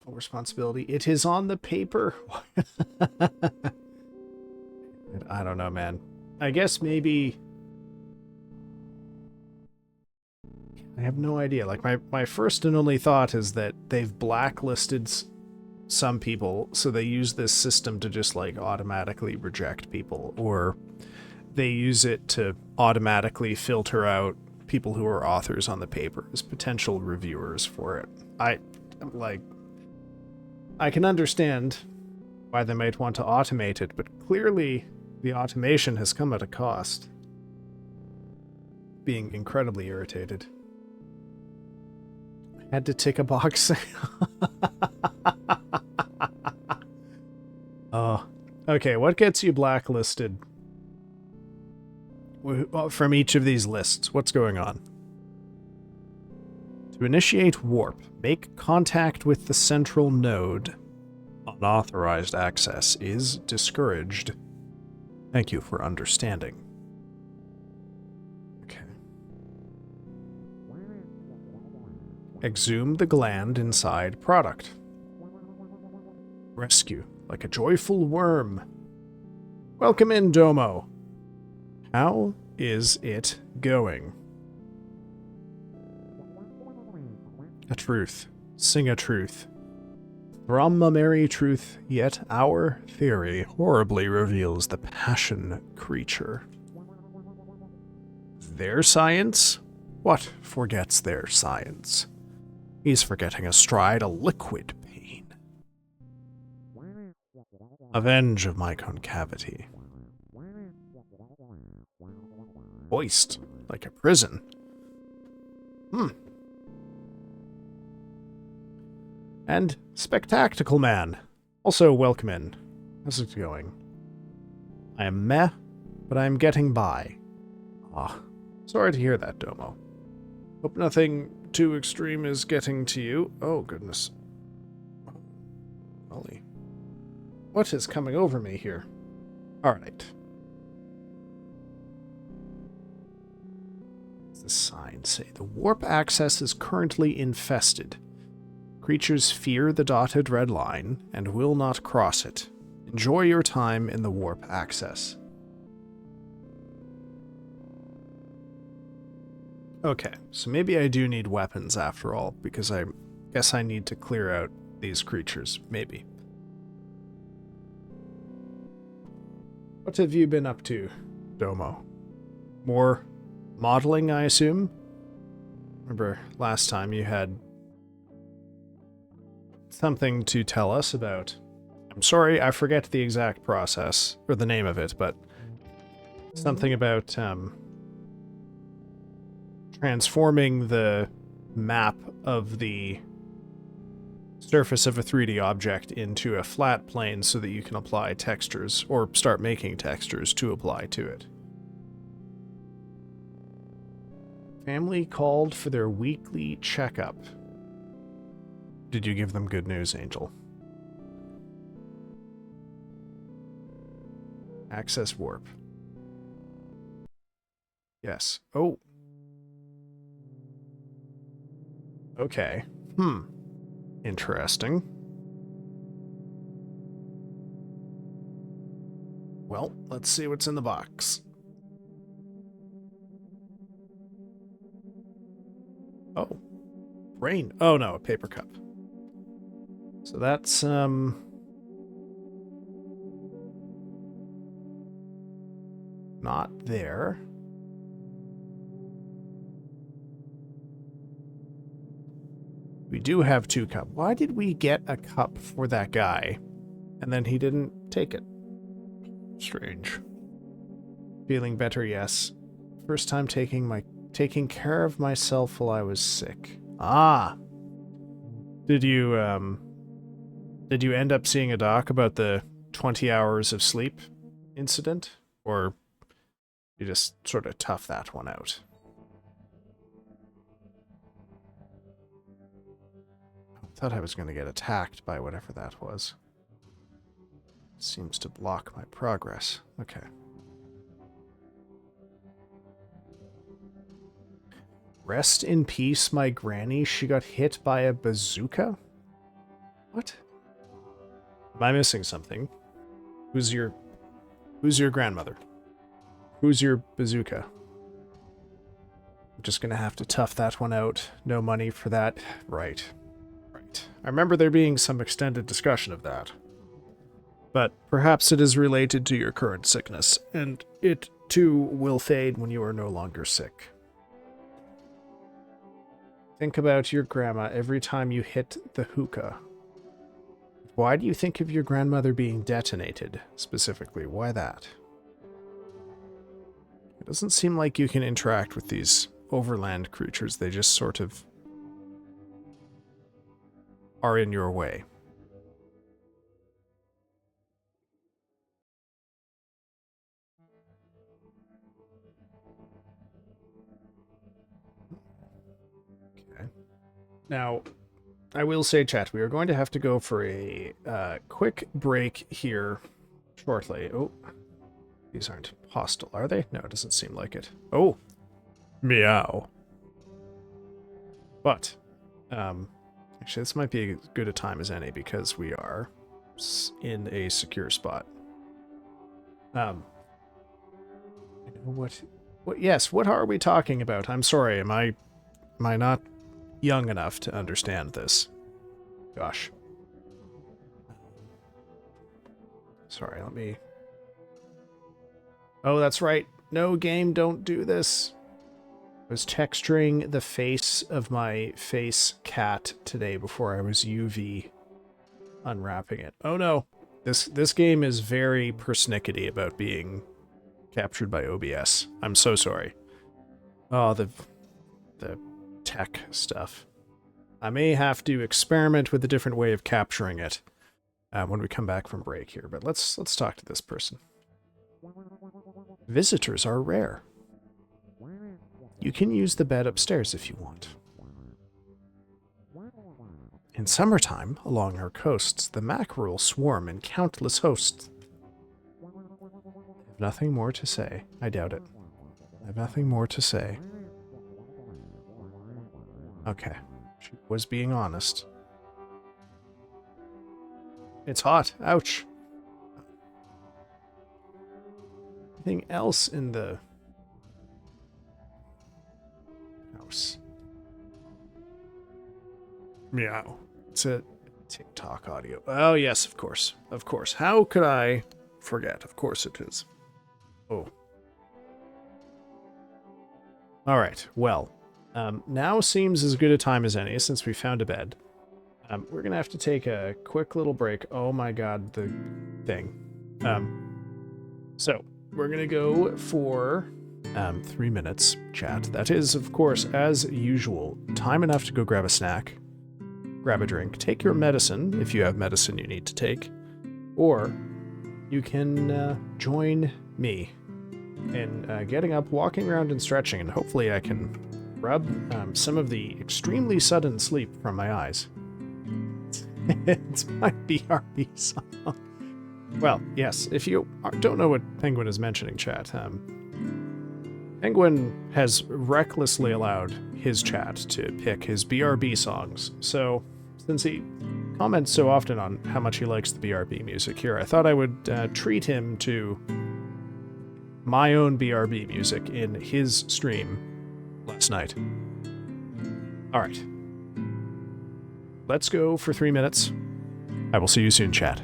full responsibility. It is on the paper. I don't know, man. I guess maybe... I have no idea. Like, my first and only thought is that they've blacklisted some people, so they use this system to just, like, automatically reject people, or they use it to automatically filter out people who are authors on the paper as potential reviewers for it. I can understand why they might want to automate it, but clearly the automation has come at a cost. Being incredibly irritated. I had to tick a box. Oh, okay, what gets you blacklisted from each of these lists? What's going on? To initiate warp, make contact with the central node. Unauthorized access is discouraged. Thank you for understanding. Okay. Exhume the gland inside product. Rescue, like a joyful worm. Welcome in, Domo. How is it going? A truth. Sing a truth. Brahma Mary truth, yet our theory horribly reveals the passion creature. Their science? What forgets their science? He's forgetting astride a liquid pain. Avenge of my concavity. Moist, like a prison. And Spectactical Man. Also, welcome in. How's it going? I am meh, but I am getting by. Ah, sorry to hear that, Domo. Hope nothing too extreme is getting to you. Oh, goodness. Golly. What is coming over me here? Alright. What's the sign say? The warp access is currently infested. Creatures fear the dotted red line and will not cross it. Enjoy your time in the warp access. Okay, so maybe I do need weapons after all, because I guess I need to clear out these creatures, maybe. What have you been up to, Domo? More modeling, I assume? Remember last time you had something to tell us about. I'm sorry, I forget the exact process, or the name of it, but something about transforming the map of the surface of a 3D object into a flat plane so that you can apply textures, or start making textures to apply to it. Family called for their weekly checkup. Did you give them good news, Angel? Access warp. Yes. Oh. Okay. Interesting. Well, let's see what's in the box. Oh. Rain. Oh no, a paper cup. So that's, not there. We do have 2 cups. Why did we get a cup for that guy, and then he didn't take it? Strange. Feeling better, yes. First time taking care of myself while I was sick. Ah! Did you end up seeing a doc about the 20 hours of sleep incident? Or you just sort of tough that one out? I thought I was going to get attacked by whatever that was. Seems to block my progress. Okay. Rest in peace, my granny. She got hit by a bazooka? What? Am I missing something? Who's your grandmother? Who's your bazooka? I'm just gonna have to tough that one out. No money for that. Right. I remember there being some extended discussion of that. But perhaps it is related to your current sickness, and it too will fade when you are no longer sick. Think about your grandma every time you hit the hookah. Why do you think of your grandmother being detonated, specifically? Why that? It doesn't seem like you can interact with these overland creatures. They just sort of are in your way. Okay. Now, I will say, chat, we are going to have to go for a quick break here shortly. Oh, these aren't hostile, are they? No, it doesn't seem like it. Oh, meow. But, actually, this might be as good a time as any because we are in a secure spot. What? Yes, what are we talking about? I'm sorry, am I not young enough to understand this? Gosh. Sorry, let me... Oh, that's right. No, game, don't do this. I was texturing the face of my face cat today before I was UV unwrapping it. Oh no. This game is very persnickety about being captured by OBS. I'm so sorry. Oh, the tech stuff. I may have to experiment with a different way of capturing it when we come back from break here, but let's talk to this person. Visitors are rare. You can use the bed upstairs if you want. In summertime, along our coasts, the mackerel swarm in countless hosts. I have nothing more to say. I doubt it. I have nothing more to say. Okay. She was being honest. It's hot. Ouch. Anything else in the house? Meow. It's a TikTok audio. Oh, yes, of course. Of course. How could I forget? Of course it is. Oh. All right. Well, now seems as good a time as any since we found a bed. We're going to have to take a quick little break. Oh my god, the thing. So, we're going to go for 3 minutes chat. That is, of course, as usual, time enough to go grab a snack, grab a drink, take your medicine if you have medicine you need to take, or you can join me in getting up, walking around, and stretching, and hopefully I can rub some of the extremely sudden sleep from my eyes. It's my BRB song. Well, yes, if you don't know what Penguin is mentioning, chat, Penguin has recklessly allowed his chat to pick his BRB songs. So, since he comments so often on how much he likes the BRB music here, I thought I would treat him to my own BRB music in his stream last night. Alright. Let's go for 3 minutes. I will see you soon, chat.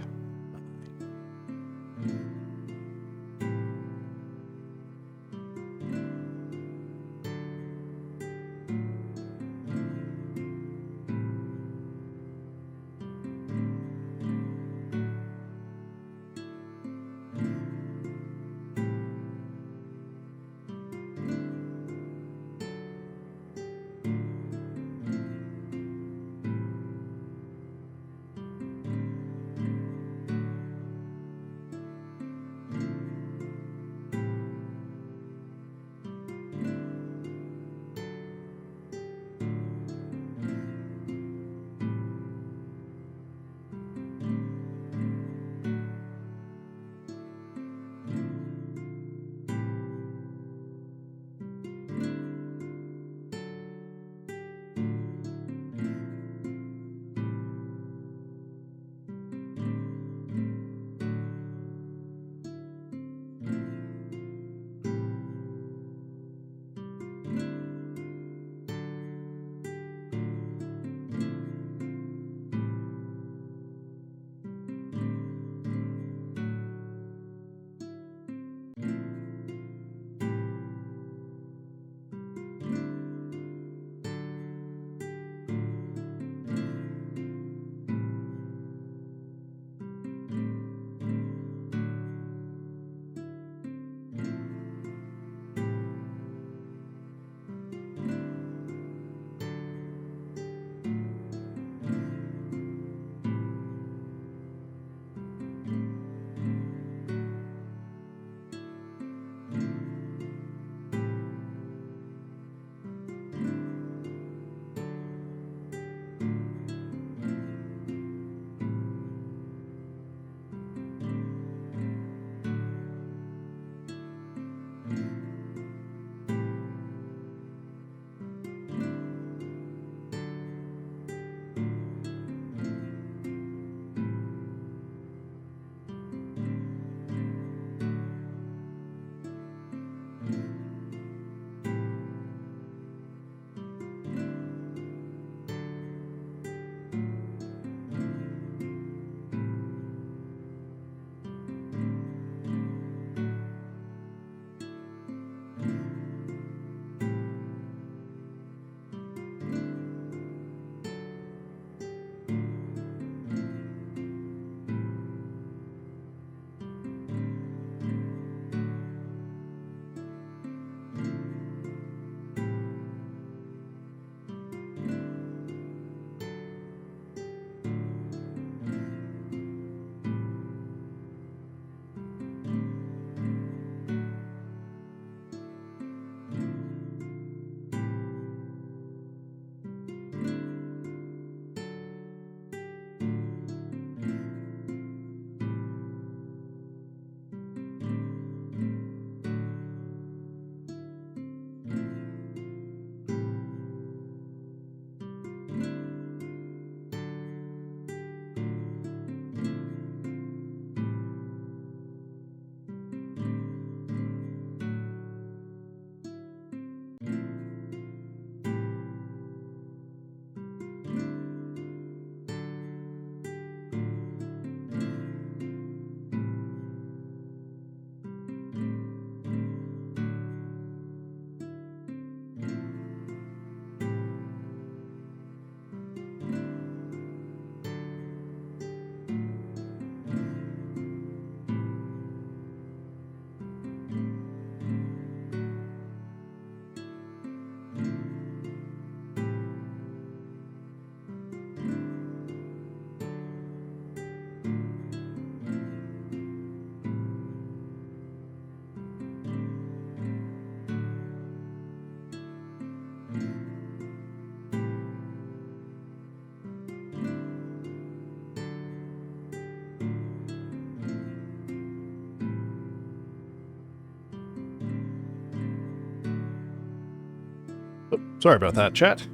Sorry about that, chat.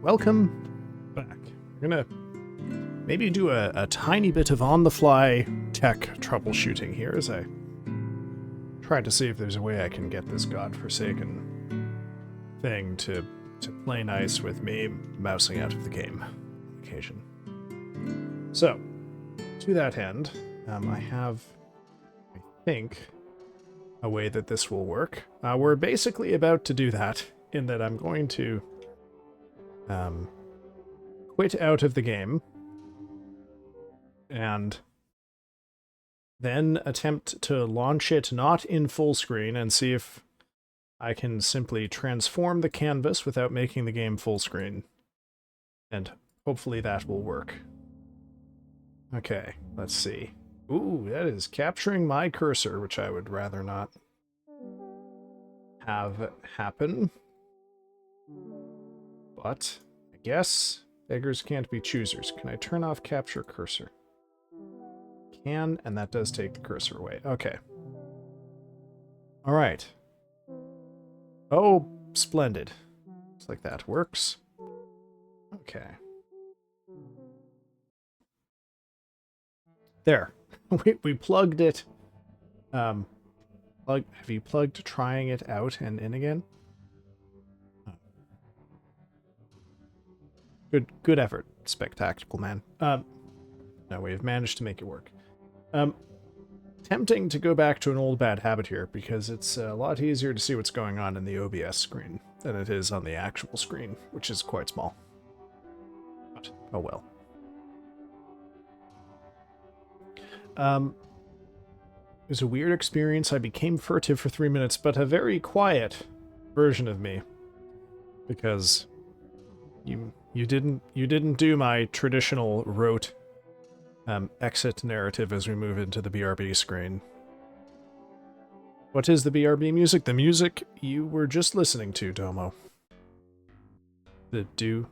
Welcome back. We're gonna maybe do a tiny bit of on-the-fly tech troubleshooting here as I try to see if there's a way I can get this godforsaken thing to play nice with me mousing out of the game on occasion. So, to that end, I have, I think, a way that this will work. We're basically about to do that, in that I'm going to quit out of the game and then attempt to launch it not in full screen and see if I can simply transform the canvas without making the game full screen. And hopefully that will work. Okay, let's see. Ooh, that is capturing my cursor, which I would rather not have happen. But I guess beggars can't be choosers. Can I turn off capture cursor? Can, and that does take the cursor away. Okay. All right. Oh, splendid. Looks like that works. Okay. There. we plugged it. Have you plugged trying it out and in again? Good effort, Spectacular Man. No, we have managed to make it work. Tempting to go back to an old bad habit here, because it's a lot easier to see what's going on in the OBS screen than it is on the actual screen, which is quite small. But, oh well. It was a weird experience. I became furtive for 3 minutes, but a very quiet version of me. Because you didn't do my traditional rote exit narrative as we move into the BRB screen. What is the BRB music? The music you were just listening to, Domo. The do.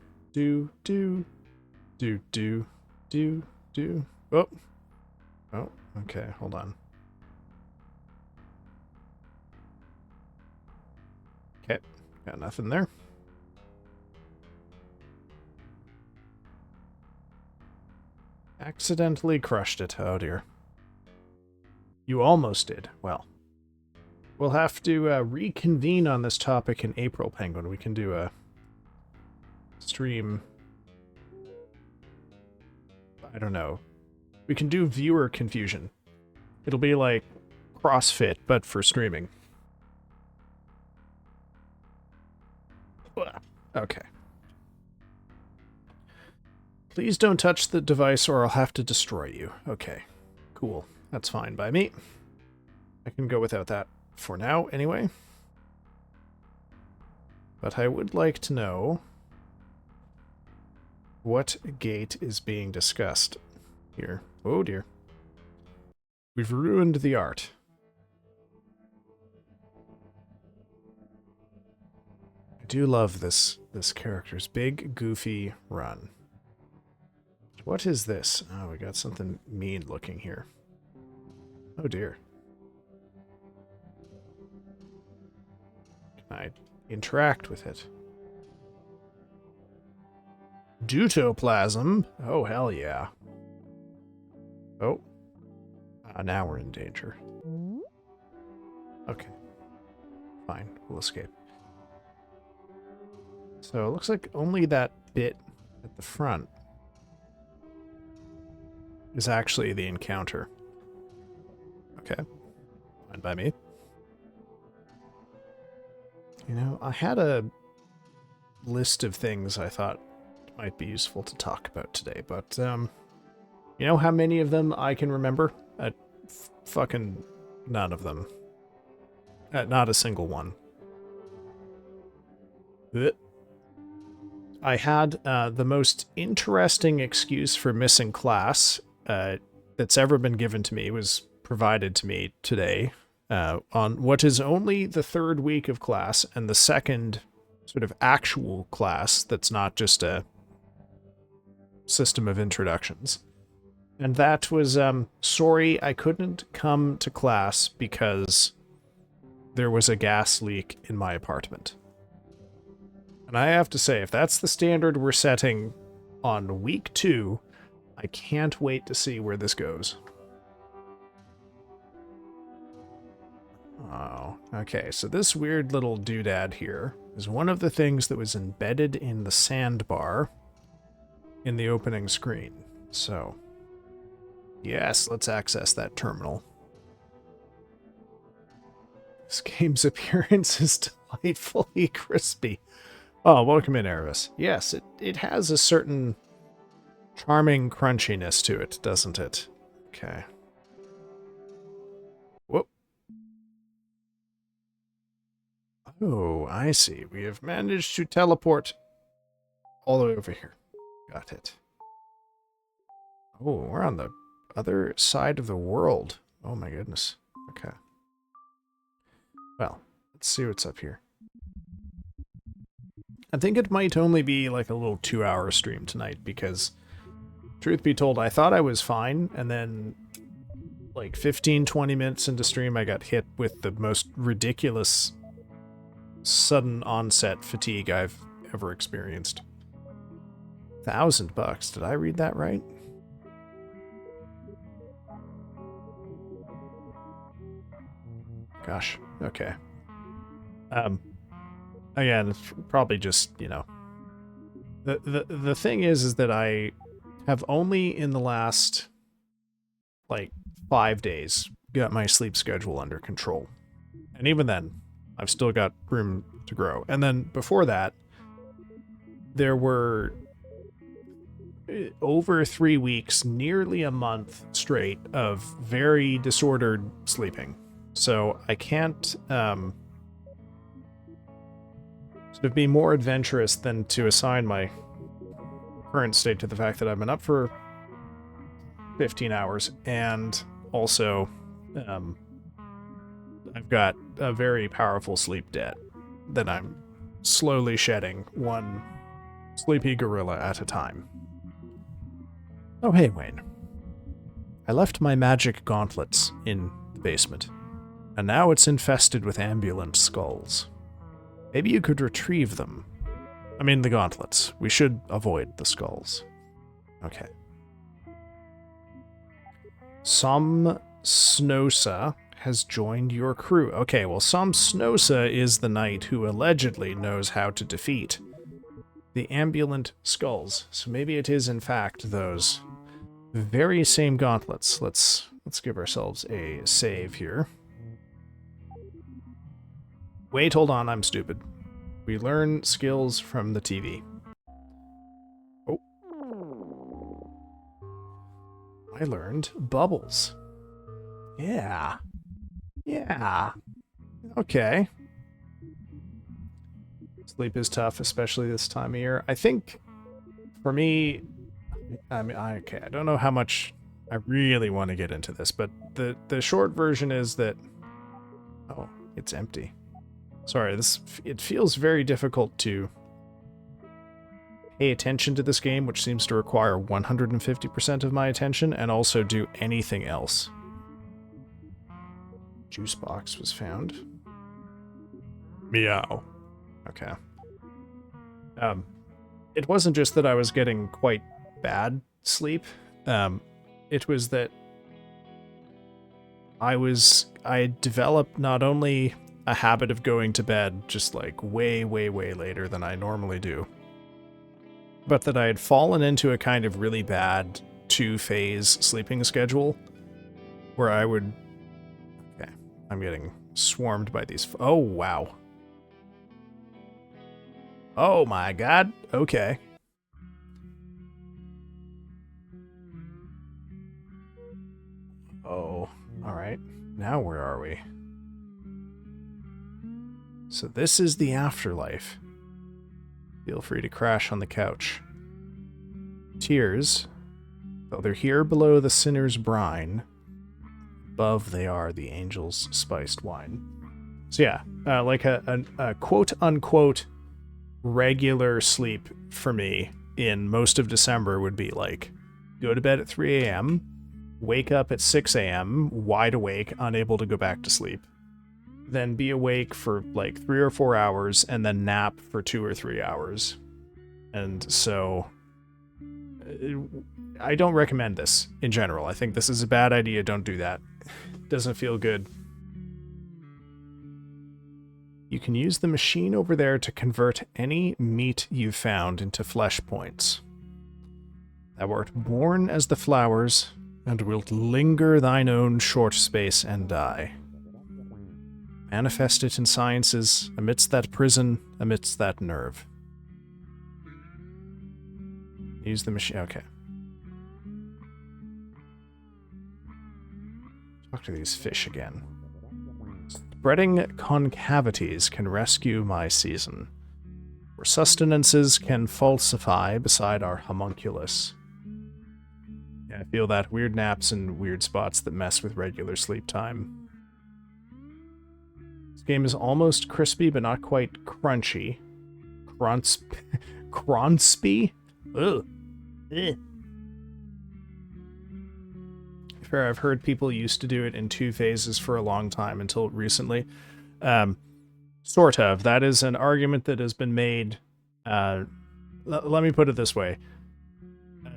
Oh, okay, hold on. Okay, got nothing there. Accidentally crushed it. Oh dear. You almost did. Well, we'll have to reconvene on this topic in April, Penguin. We can do a stream. I don't know. We can do viewer confusion. It'll be like CrossFit, but for streaming. Okay. Please don't touch the device or I'll have to destroy you. Okay, cool. That's fine by me. I can go without that for now, anyway. But I would like to know what gate is being discussed here. Oh dear. We've ruined the art. I do love this character's big, goofy run. What is this? Oh, we got something mean looking here. Oh dear. Can I interact with it? Dutoplasm? Oh, hell yeah. Oh. Now we're in danger. Okay. Fine, we'll escape. So it looks like only that bit at the front is actually the encounter. Okay. Fine by me. You know, I had a list of things I thought might be useful to talk about today, but, you know how many of them I can remember? Fucking none of them. Not a single one. I had the most interesting excuse for missing class that's ever been given to me was provided to me today on what is only the third week of class and the second sort of actual class that's not just a system of introductions. And that was, sorry, I couldn't come to class because there was a gas leak in my apartment. And I have to say, if that's the standard we're setting on week 2, I can't wait to see where this goes. Oh, okay, so this weird little doodad here is one of the things that was embedded in the sandbar in the opening screen. So, yes, let's access that terminal. This game's appearance is delightfully crispy. Oh, welcome in, Erebus. Yes, it has a certain charming crunchiness to it, doesn't it? Okay. Whoop. Oh, I see. We have managed to teleport all the way over here. Got it. Oh, we're on the other side of the world. Oh my goodness. Okay. Well, let's see what's up here. I think it might only be like a little 2-hour stream tonight because, truth be told, I thought I was fine, and then like 15-20 minutes into stream I got hit with the most ridiculous sudden onset fatigue I've ever experienced. $1,000. Did I read that right? Gosh. Okay. Again, it's probably just, you know. The thing is that I have only in the last like 5 days got my sleep schedule under control. And even then, I've still got room to grow. And then before that, there were over 3 weeks, nearly a month straight of very disordered sleeping. So I can't sort of be more adventurous than to assign my current state to the fact that I've been up for 15 hours, and also I've got a very powerful sleep debt that I'm slowly shedding, one sleepy gorilla at a time. Oh, hey, Wayne. I left my magic gauntlets in the basement, and now it's infested with ambulant skulls. Maybe you could retrieve them. I mean, the gauntlets. We should avoid the skulls. Okay. Snosa has joined your crew. Okay, well, Snosa is the knight who allegedly knows how to defeat the ambulant skulls. So maybe it is, in fact, those very same gauntlets. Let's give ourselves a save here. Wait, hold on, I'm stupid. We learn skills from the TV. Oh. I learned bubbles. Yeah. Yeah. Okay. Sleep is tough, especially this time of year. I think, for me, I mean, okay, I don't know how much I really want to get into this, but the short version is that... Oh, it's empty. Sorry, it feels very difficult to pay attention to this game, which seems to require 150% of my attention, and also do anything else. Juice box was found. Meow. Okay. It wasn't just that I was getting quite bad sleep. It was that I developed not only a habit of going to bed just like way, way, way later than I normally do, but that I had fallen into a kind of really bad 2-phase sleeping schedule where I would... Okay, I'm getting swarmed by these... Oh, wow. Oh my god. Okay. Oh, alright. Now where are we? So this is the afterlife. Feel free to crash on the couch. Tears, though they're here below the sinner's brine, above they are the angel's spiced wine. So yeah, like a quote-unquote regular sleep for me in most of December would be like, go to bed at 3 a.m., wake up at 6 a.m., wide awake, unable to go back to sleep. then be awake for like 3 or 4 hours, and then nap for 2 or 3 hours. And so I don't recommend this in general. I think this is a bad idea. Don't do that. It doesn't feel good. You can use the machine over there to convert any meat you've found into flesh points. Thou art born as the flowers, and wilt linger thine own short space and die. Manifest it in sciences, amidst that prison, amidst that nerve. Use the machine. Okay. Talk to these fish again. Spreading concavities can rescue my season, where sustenances can falsify beside our homunculus. Yeah, I feel that. Weird naps and weird spots that mess with regular sleep time. This game is almost crispy, but not quite crunchy. Cronspy? Ugh. Eh. Fair, I've heard people used to do it in 2 phases for a long time until recently. Sort of. That is an argument that has been made. Let me put it this way.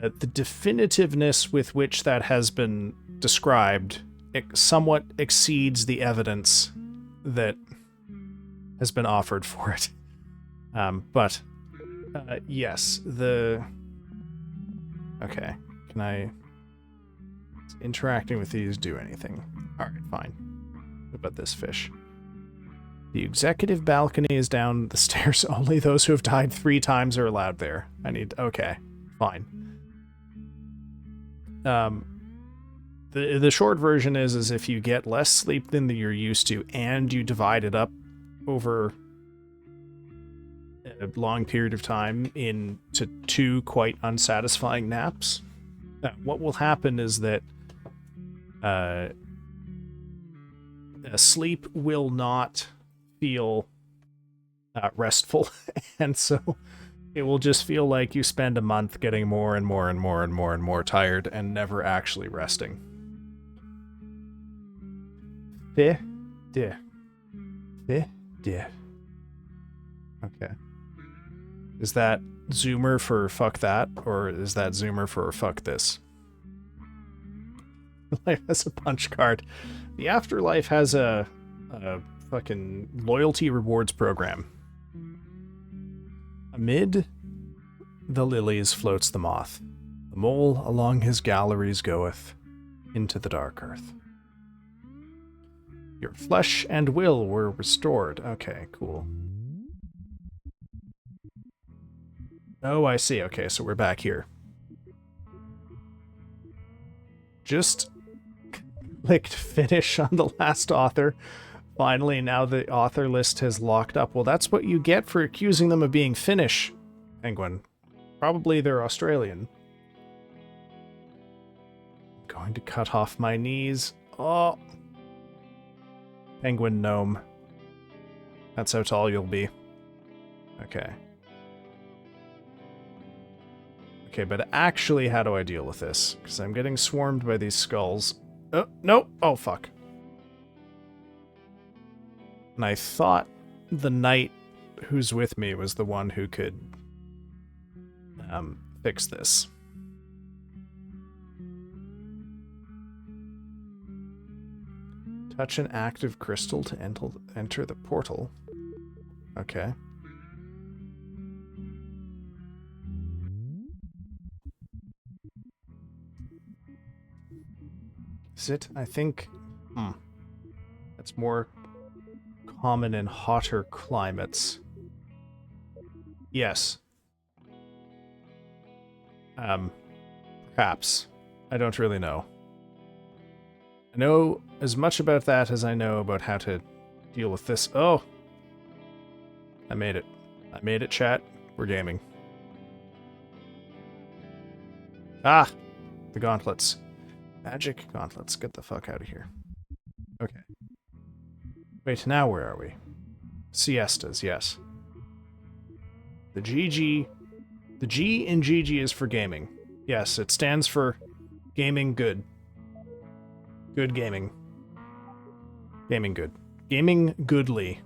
The definitiveness with which that has been described somewhat exceeds the evidence that has been offered for it. But yes, okay, can I... interacting with these do anything? Alright, fine. What about this fish? The executive balcony is down the stairs. Only those who have died 3 times are allowed there. Okay, fine. The short version is if you get less sleep than you're used to, and you divide it up over a long period of time into 2 quite unsatisfying naps, what will happen is that sleep will not feel restful, and so it will just feel like you spend a month getting more and more and more and more and more tired and never actually resting. Okay. Is that Zoomer for fuck that, or is that Zoomer for fuck this? Life has a punch card. The Afterlife has a fucking loyalty rewards program. Amid the lilies floats the moth. The mole along his galleries goeth into the dark earth. Your flesh and will were restored. Okay, cool. Oh, I see. Okay, so we're back here. Just clicked finish on the last author. Finally, now the author list has locked up. Well, that's what you get for accusing them of being Finnish, Penguin. Probably they're Australian. Going to cut off my knees. Oh. Penguin gnome. That's how tall you'll be. Okay. Okay, but actually, how do I deal with this? Because I'm getting swarmed by these skulls. Oh, no! Oh, fuck. And I thought the knight who's with me was the one who could fix this. Touch an active crystal to enter the portal. Okay. Is it? I think... That's more common in hotter climates. Yes. Perhaps. I don't really know. I know as much about that as I know about how to deal with this. Oh! I made it. I made it, chat. We're gaming. Ah! The gauntlets. Magic gauntlets. Get the fuck out of here. Okay. Wait, now where are we? Siestas, yes. The GG... The G in GG is for gaming. Yes, it stands for gaming good. Good gaming. Gaming good. Gaming goodly.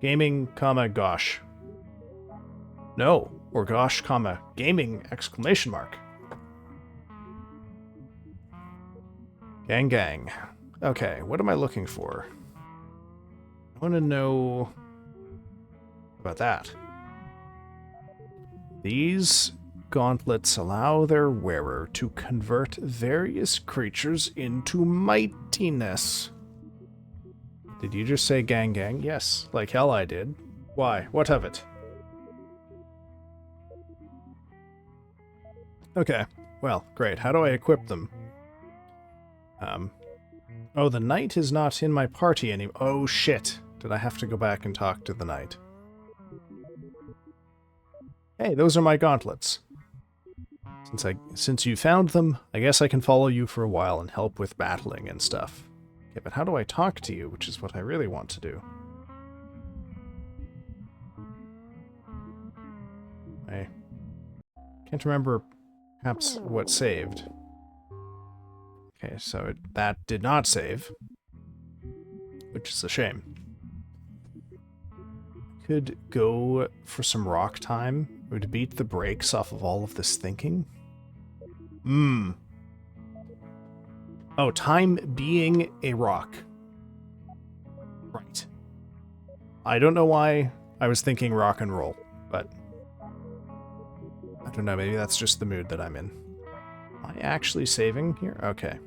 Gaming, comma, gosh. No. Or gosh, comma, gaming, exclamation mark. Gang, gang. Okay, what am I looking for? I want to know about that. These gauntlets allow their wearer to convert various creatures into mightiness. Did you just say gang, gang? Yes, like hell I did. Why? What of it? Okay, well, great. How do I equip them? Oh, the knight is not in my party anymore. Oh, shit. Did I have to go back and talk to the knight? Hey, those are my gauntlets. Since you found them, I guess I can follow you for a while and help with battling and stuff. Okay, but how do I talk to you, which is what I really want to do? I can't remember perhaps what saved. Okay, so that did not save, which is a shame. Could go for some rock time. It would beat the brakes off of all of this thinking. Oh, time being a rock. Right. I don't know why I was thinking rock and roll, but I don't know, maybe that's just the mood that I'm in. Am I actually saving here? Okay.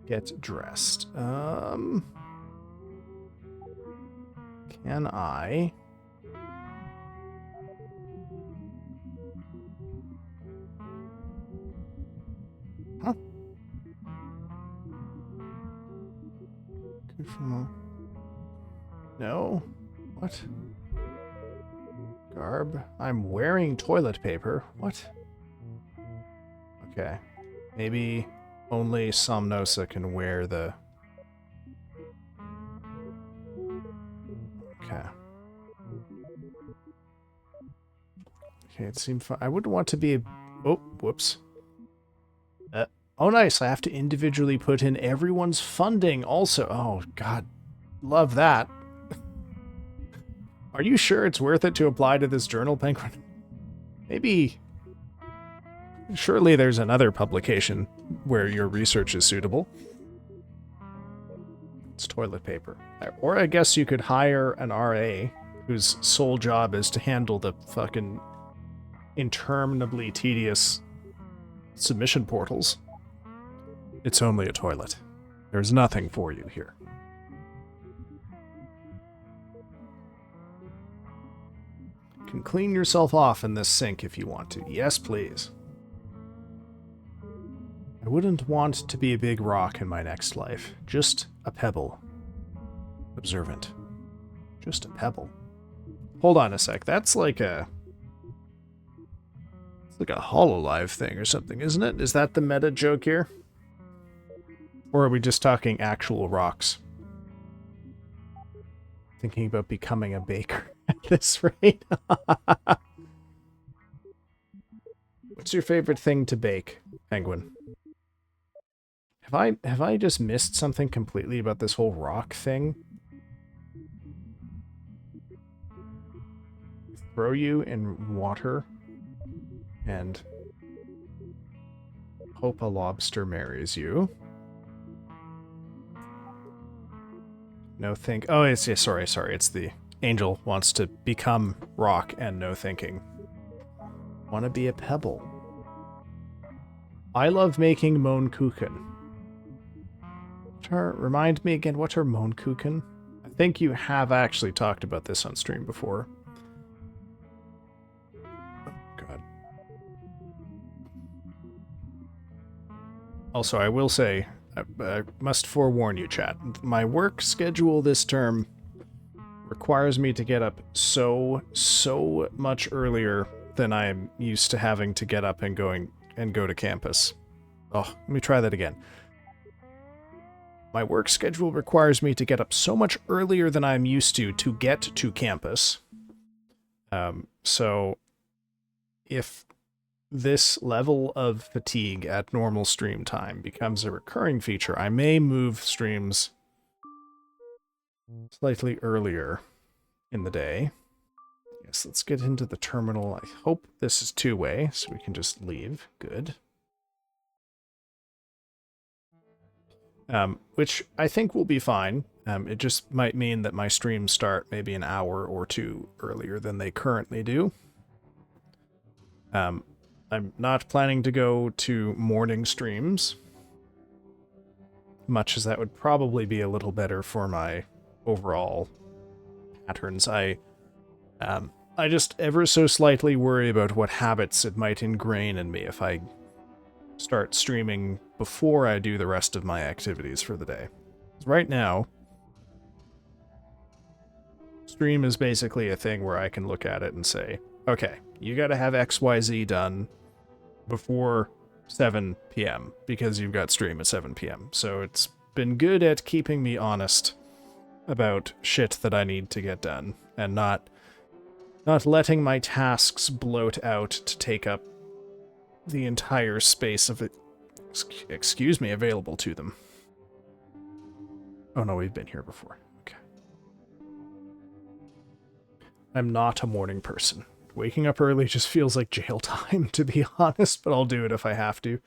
Get dressed. Can I... Huh? Good for no? What? Garb? I'm wearing toilet paper? What? Okay. Maybe only Somnosa can wear the... Okay. Okay, it seemed fun. I wouldn't want to be a... Oh, whoops. Oh, nice. I have to individually put in everyone's funding also. Oh, God. Love that. Are you sure it's worth it to apply to this journal, Penguin? Maybe... Surely there's another publication where your research is suitable. It's toilet paper. Or I guess you could hire an RA whose sole job is to handle the fucking interminably tedious submission portals. It's only a toilet. There's nothing for you here. You can clean yourself off in this sink if you want to. Yes, please. I wouldn't want to be a big rock in my next life. Just a pebble. Observant. Just a pebble. Hold on a sec. That's like a... It's like a HoloLive thing or something, isn't it? Is that the meta joke here? Or are we just talking actual rocks? Thinking about becoming a baker at this rate. What's your favorite thing to bake, Penguin? Have I just missed something completely about this whole rock thing? Throw you in water and hope a lobster marries you. No think. Oh, it's yeah, sorry. It's the angel wants to become rock and no thinking. Want to be a pebble. I love making Mohnkuchen. Remind me again, what are Mohnkuchen? I think you have actually talked about this on stream before. Oh, God. Also, I will say, I must forewarn you, chat. My work schedule this term requires me to get up so much earlier than I'm used to having to get up and go to campus. Oh, let me try that again. My work schedule requires me to get up so much earlier than I'm used to get to campus. So if this level of fatigue at normal stream time becomes a recurring feature, I may move streams slightly earlier in the day. Yes, let's get into the terminal. I hope this is two-way, so we can just leave. Good. Which I think will be fine. It just might mean that my streams start maybe an hour or two earlier than they currently do. I'm not planning to go to morning streams, much as that would probably be a little better for my overall patterns. I just ever so slightly worry about what habits it might ingrain in me if I start streaming before I do the rest of my activities for the day. Right now, stream is basically a thing where I can look at it and say, okay, you gotta have XYZ done before 7 p.m. because you've got stream at 7 p.m. So it's been good at keeping me honest about shit that I need to get done and not letting my tasks bloat out to take up the entire space of it, excuse me, available to them. Oh no, we've been here before. Okay. I'm not a morning person. Waking up early just feels like jail time, to be honest, but I'll do it if I have to.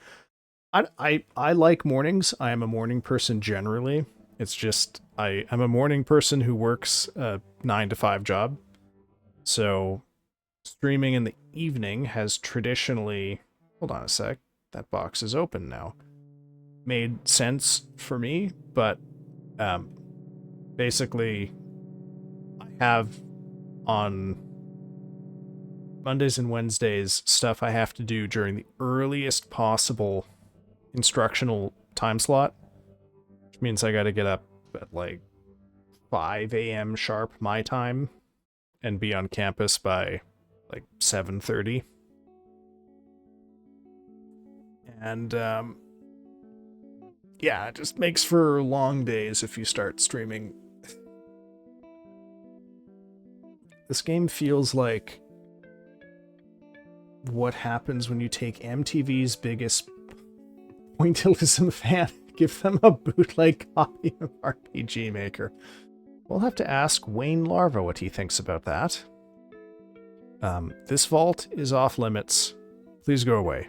I like mornings. I am a morning person generally. It's just, I'm a morning person who works a 9-to-5 job. So streaming in the evening has traditionally... Hold on a sec. That box is open now. Made sense for me, but basically I have on Mondays and Wednesdays stuff I have to do during the earliest possible instructional time slot, which means I gotta get up at like 5 a.m. sharp my time and be on campus by like 7:30. And yeah, it just makes for long days if you start streaming. This game feels like what happens when you take MTV's biggest pointillism fan and give them a bootleg copy of RPG Maker. We'll have to ask Wayne Larva what he thinks about that. This vault is off limits. Please go away.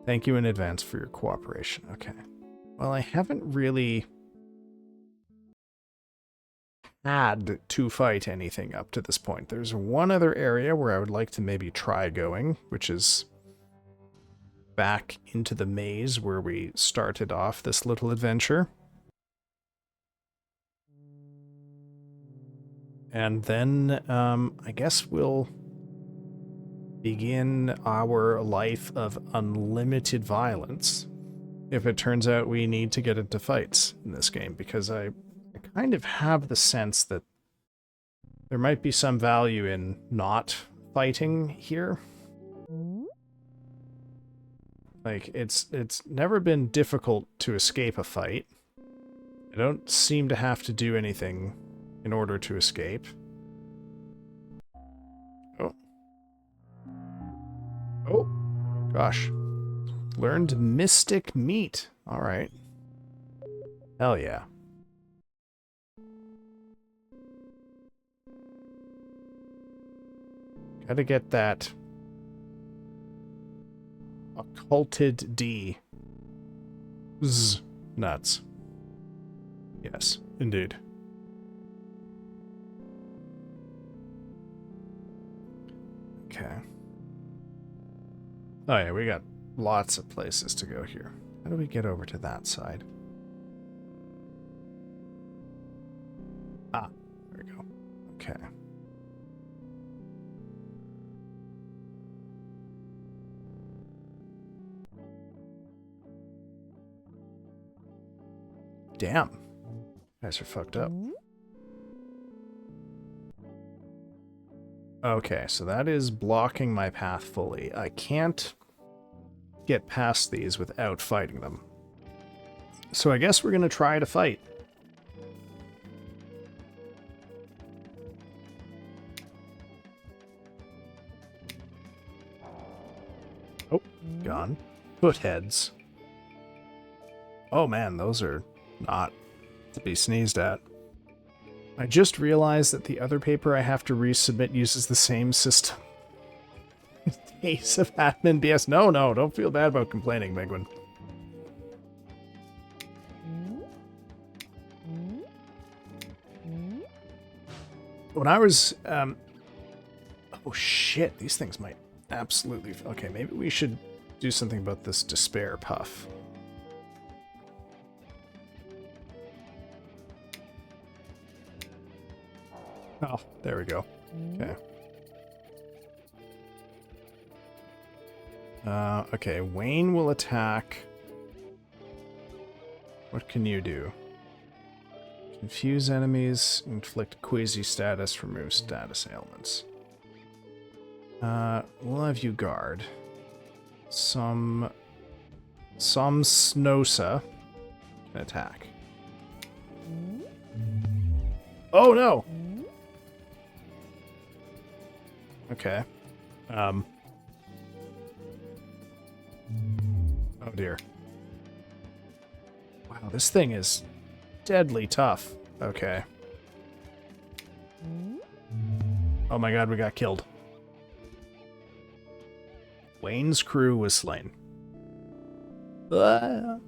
Thank you in advance for your cooperation. Okay. Well, I haven't really had to fight anything up to this point. There's one other area where I would like to maybe try going, which is back into the maze where we started off this little adventure. And then, I guess we'll begin our life of unlimited violence if it turns out we need to get into fights in this game, because I kind of have the sense that there might be some value in not fighting here. Like, it's never been difficult to escape a fight. I don't seem to have to do anything in order to escape. Oh, gosh. Learned Mystic Meat. All right. Hell yeah. Gotta get that occulted D. Z. Nuts. Yes, indeed. Okay. Oh yeah, we got lots of places to go here. How do we get over to that side? Ah, there we go. Okay. Damn. You guys are fucked up. Okay, so that is blocking my path fully. I can't get past these without fighting them. So I guess we're gonna try to fight. Oh, gone. Footheads. Oh man, those are not to be sneezed at. I just realized that the other paper I have to resubmit uses the same system. Days of admin BS. No, don't feel bad about complaining, Megwin. When I was, oh shit, these things might absolutely... Okay, maybe we should do something about this despair puff. Oh, there we go. Okay. Okay, Wayne will attack. What can you do? Confuse enemies, inflict quasi status, remove status ailments. We'll have you guard. Some Snosa can attack. Oh no! Okay. Oh dear. Wow, this thing is deadly tough. Okay. Oh my god, we got killed. Wayne's crew was slain. Alright.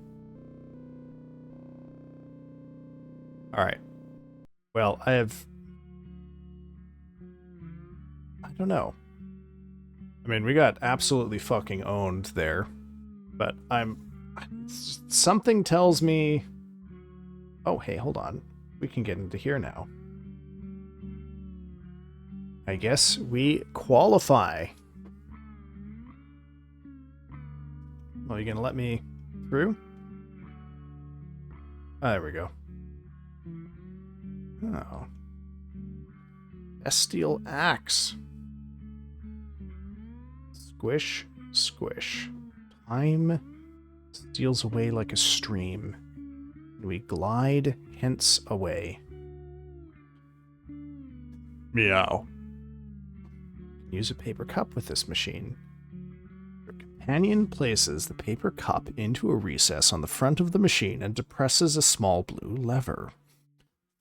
Well, I don't know. I mean, we got absolutely fucking owned there. But something tells me... Oh, hey, hold on. We can get into here now. I guess we qualify. Well, you gonna let me through? Ah, there we go. Oh. Bestial Axe. Squish, squish. Time steals away like a stream. We glide hence away. Meow. Use a paper cup with this machine. Your companion places the paper cup into a recess on the front of the machine and depresses a small blue lever.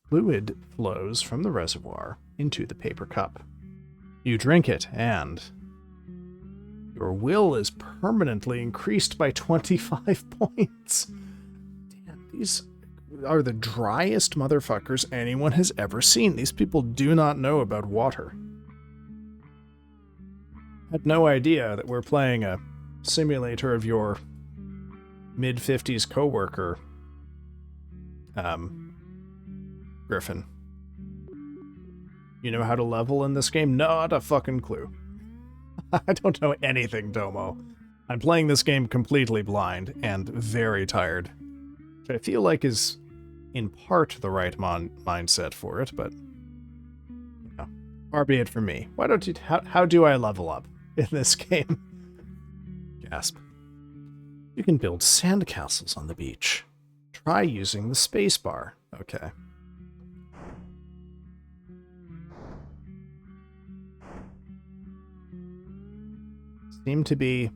Fluid flows from the reservoir into the paper cup. You drink it, and your will is permanently increased by 25 points. Damn, these are the driest motherfuckers anyone has ever seen. These people do not know about water. Had no idea that we're playing a simulator of your mid-50s coworker, Griffin. You know how to level in this game? Not a fucking clue. I don't know anything, Domo. I'm playing this game completely blind and very tired. Which I feel like is, in part, the right mindset for it, but... You know, far be it from me. Why don't you... How do I level up in this game? Gasp. You can build sandcastles on the beach. Try using the spacebar. Okay. Seem to be...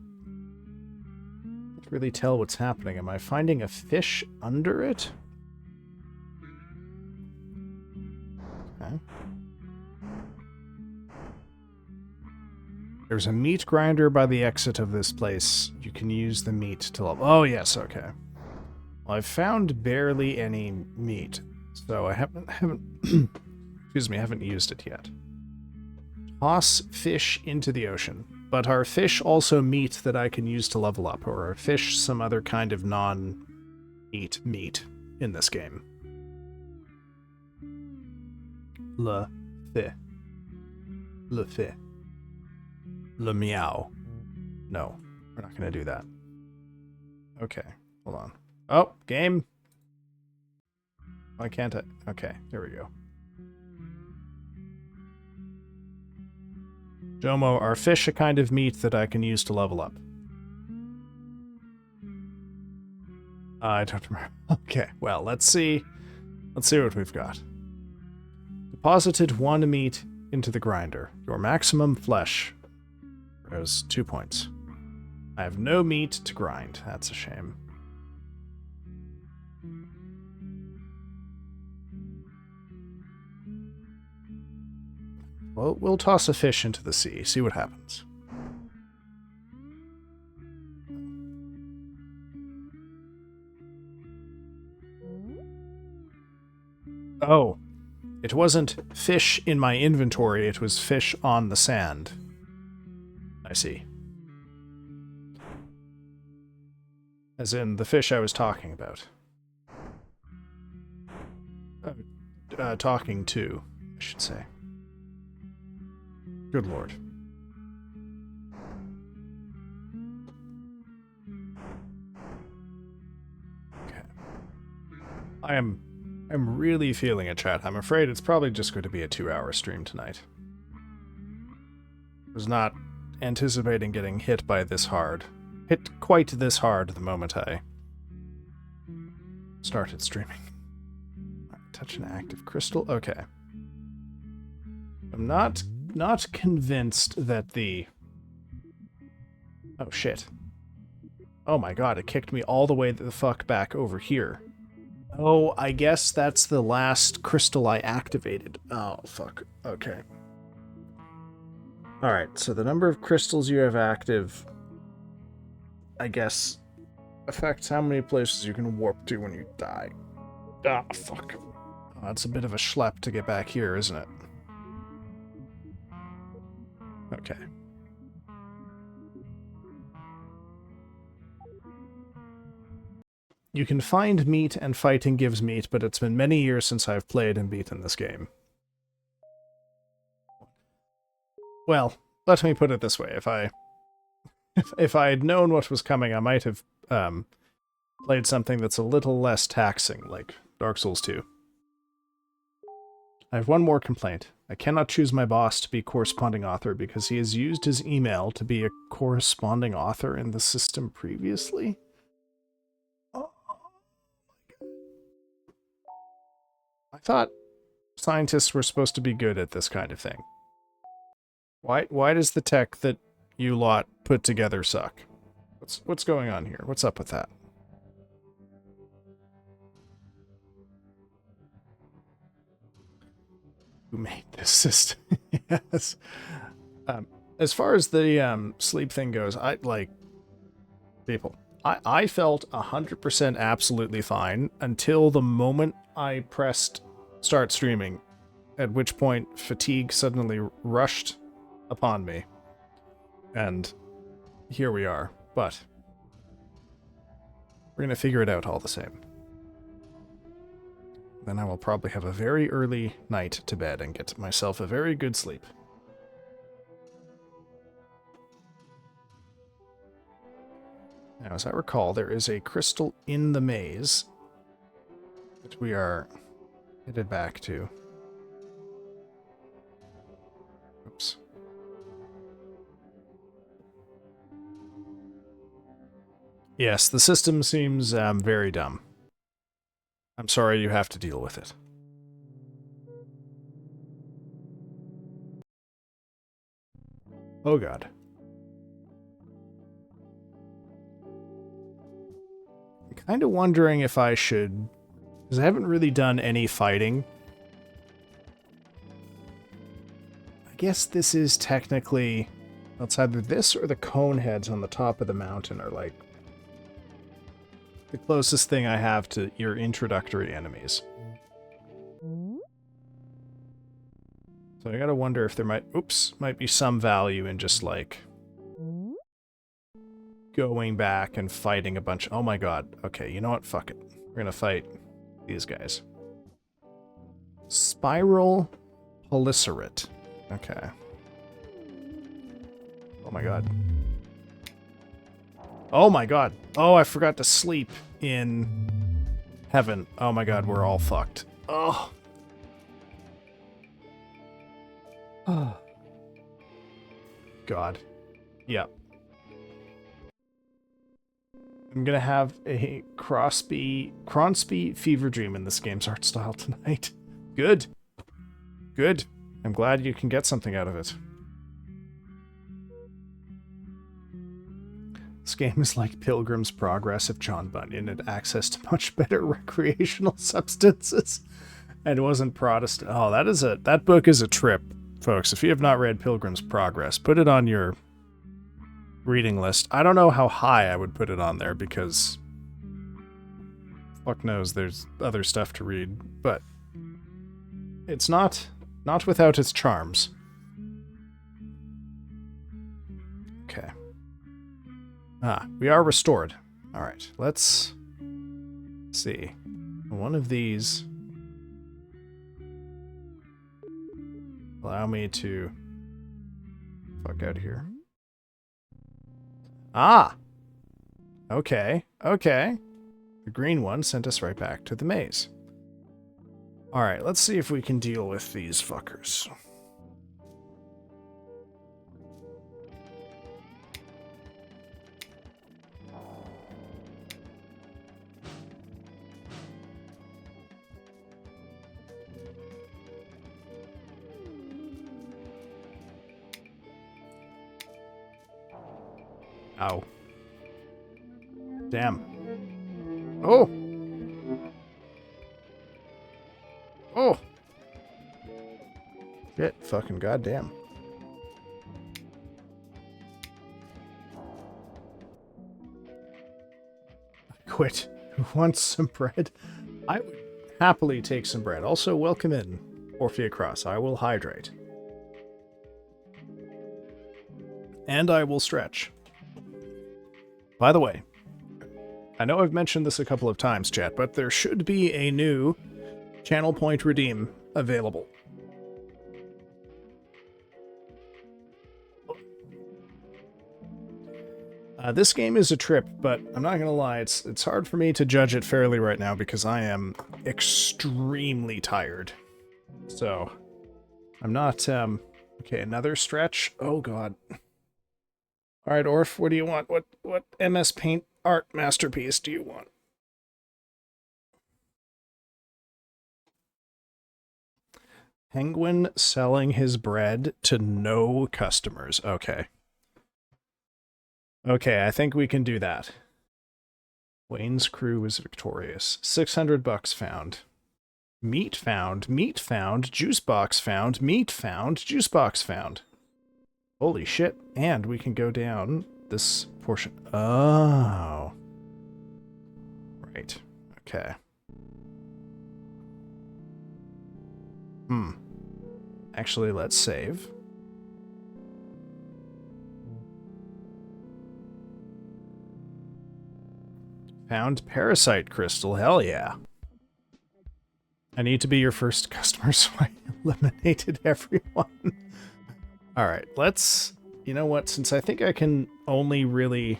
Can't really tell what's happening. Am I finding a fish under it? Okay. There's a meat grinder by the exit of this place. You can use the meat to level... Oh, yes, okay. Well, I've found barely any meat, so I haven't excuse me, I haven't used it yet. Toss fish into the ocean. But are fish also meat that I can use to level up, or are fish some other kind of non-eat meat in this game? Le fi. Le fi. Le meow. No, we're not going to do that. Okay, hold on. Oh, game. Why can't I? Okay, there we go. Jomo, are fish a kind of meat that I can use to level up? I don't remember. Okay, well, let's see. Let's see what we've got. Deposited 1 meat into the grinder. Your maximum flesh grows 2 points. I have no meat to grind. That's a shame. Well, we'll toss a fish into the sea, see what happens. Oh, it wasn't fish in my inventory, it was fish on the sand. I see. As in, the fish I was talking about. Talking to, I should say. Good lord. Okay. I'm really feeling it, chat. I'm afraid it's probably just going to be a 2-hour stream tonight. I was not anticipating getting hit by this hard. Hit quite this hard the moment I started streaming. Touch an active crystal? Okay. I'm not convinced that the... Oh, shit. Oh my god, it kicked me all the way the fuck back over here. Oh, I guess that's the last crystal I activated. Oh, fuck. Okay. Alright, so the number of crystals you have active, I guess, affects how many places you can warp to when you die. Ah, fuck. Oh, that's a bit of a schlep to get back here, isn't it? Okay. You can find meat, and fighting gives meat, but it's been many years since I've played and beaten this game. Well, let me put it this way. If I had known what was coming, I might have played something that's a little less taxing, like Dark Souls 2. I have one more complaint. I cannot choose my boss to be corresponding author because he has used his email to be a corresponding author in the system previously. I thought scientists were supposed to be good at this kind of thing. Why does the tech that you lot put together suck? What's going on here? What's up with that? Who made this system? Yes. As far as the sleep thing goes, I felt 100% absolutely fine until the moment I pressed start streaming, at which point fatigue suddenly rushed upon me. And here we are, but we're going to figure it out all the same. Then I will probably have a very early night to bed and get myself a very good sleep. Now, as I recall, there is a crystal in the maze that we are headed back to. Oops. Yes, the system seems very dumb. I'm sorry you have to deal with it. Oh god. I'm kind of wondering if I should... because I haven't really done any fighting. I guess this is technically... it's either this or the cone heads on the top of the mountain are like... the closest thing I have to your introductory enemies. So I gotta wonder if there might be some value in just like going back and fighting a bunch. Oh my god. Okay, you know what? Fuck it. We're gonna fight these guys. Spiral Polycerate. Okay. Oh my god. Oh my god. Oh, I forgot to sleep in heaven. Oh my god, we're all fucked. Oh. Oh. God. Yep. I'm gonna have a Cronsby fever dream in this game's art style tonight. Good. Good. I'm glad you can get something out of it. This game is like Pilgrim's Progress if John Bunyan had access to much better recreational substances and wasn't Protestant. Oh, that book is a trip, folks. If you have not read Pilgrim's Progress, put it on your reading list. I don't know how high I would put it on there because fuck knows there's other stuff to read, but it's not without its charms. Okay. We are restored. All right, let's see. One of these allow me to fuck out of here. Ah! Okay. The green one sent us right back to the maze. Alright, let's see if we can deal with these fuckers. Ow. Damn. Oh! Oh! Shit, fucking goddamn. I quit. Who wants some bread? I would happily take some bread. Also, welcome in, Orphea Cross. I will hydrate. And I will stretch. By the way, I know I've mentioned this a couple of times, chat, but there should be a new channel point redeem available. This game is a trip, but I'm not gonna lie, it's hard for me to judge it fairly right now because I am extremely tired. So, I'm not, okay, another stretch? Oh god. Alright, Orf, what do you want? What MS Paint art masterpiece do you want? Penguin selling his bread to no customers. Okay. Okay, I think we can do that. Wayne's crew is victorious. $600 found. Meat found. Meat found. Juice box found. Meat found. Juice box found. Holy shit. And we can go down this portion. Oh. Right. Okay. Actually, let's save. Found parasite crystal. Hell yeah. I need to be your first customer, so I eliminated everyone. Alright, let's... You know what? Since I think I can only really...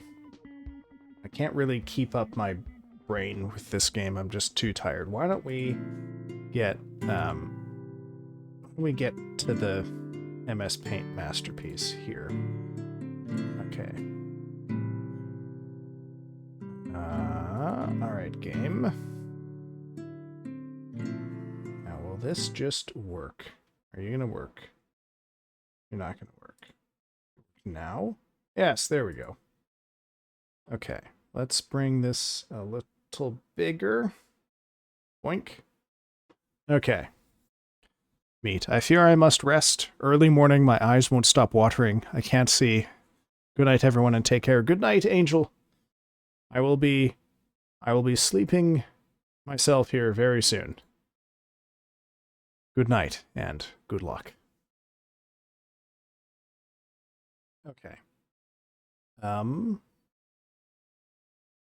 I can't really keep up my brain with this game. I'm just too tired. Why don't we get... we get to the MS Paint masterpiece here. Okay. Alright, game. Now, will this just work? Are you gonna work? You're not gonna work. Now? Yes, there we go. Okay, let's bring this a little bigger. Boink. Okay. Meat. I fear I must rest. Early morning, my eyes won't stop watering. I can't see. Good night, everyone, and take care. Good night, Angel. I will be sleeping myself here very soon. Good night, and good luck. Okay.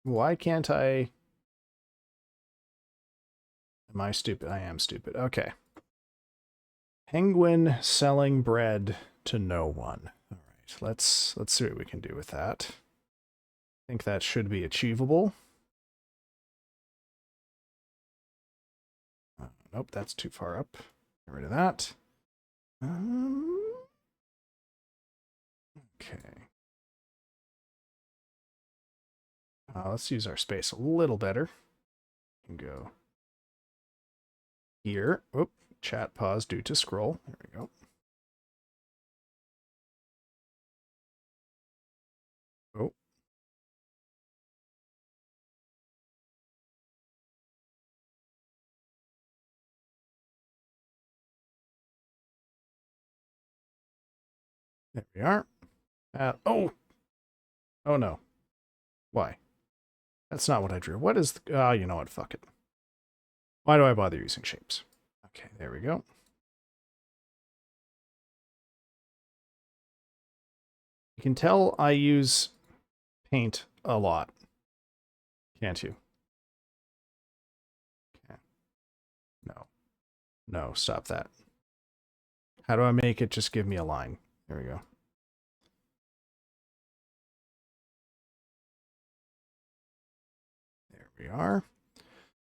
Why can't I... Am I stupid? I am stupid. Okay. Penguin selling bread to no one. All right, let's see what we can do with that. I think that should be achievable. Nope, that's too far up. Get rid of that. Okay. Let's use our space a little better. We can go here. Oop, chat pause due to scroll. There we go. Oh. There we are. Oh! Oh no. Why? That's not what I drew. What is the... Ah, you know what? Fuck it. Why do I bother using shapes? Okay, there we go. You can tell I use paint a lot. Can't you? Okay. No. No, stop that. How do I make it just give me a line? There we go. There we are.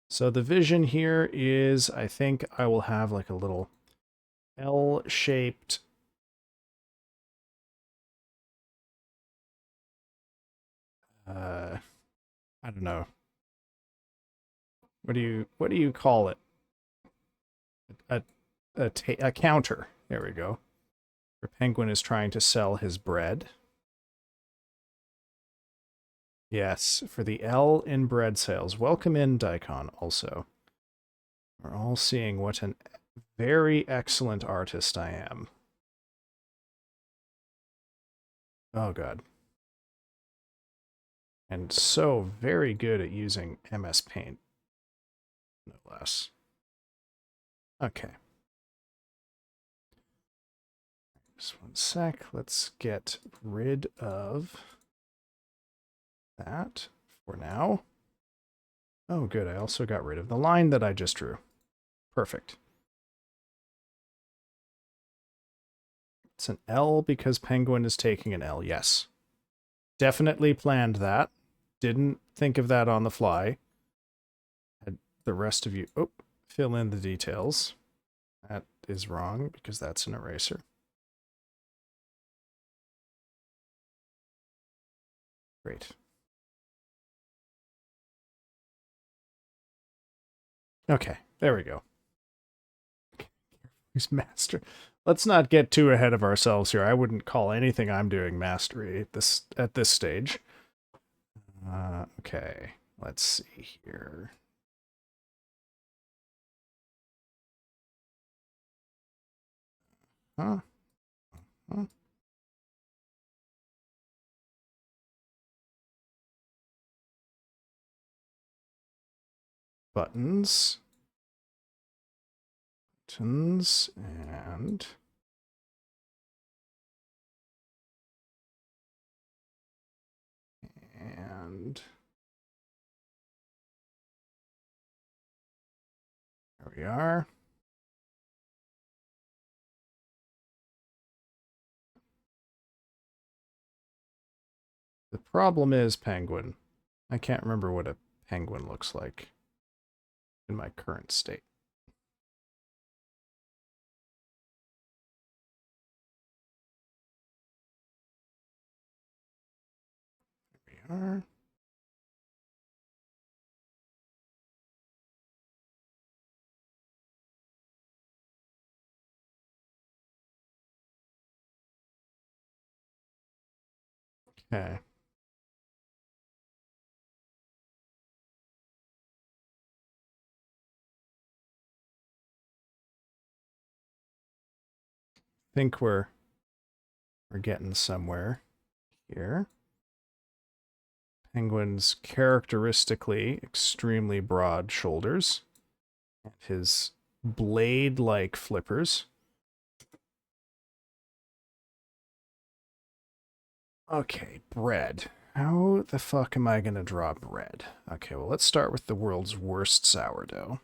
So the vision here is, I think I will have like a little L-shaped I don't know. What do you call it? A a counter. There we go. Where Penguin is trying to sell his bread. Yes, for the L in bread sales. Welcome in, Daikon, also. We're all seeing what an very excellent artist I am. Oh, God. And so very good at using MS Paint. No less. Okay. Just one sec. Let's get rid of that for now. Oh, good. I also got rid of the line that I just drew. Perfect. It's an L because Penguin is taking an L. Yes. Definitely planned that. Didn't think of that on the fly. Had the rest of you fill in the details. That is wrong because that's an eraser. Great. Okay, there we go. He's master. Let's not get too ahead of ourselves here. I wouldn't call anything I'm doing mastery at this stage. Okay, let's see here. Huh? Huh? Buttons. Buttons and... And... There we are. The problem is Penguin. I can't remember what a penguin looks like in my current state. There we are. Okay. Think we're getting somewhere here. Penguin's characteristically extremely broad shoulders. And his blade-like flippers. Okay, bread. How the fuck am I gonna draw bread? Okay, well, let's start with the world's worst sourdough.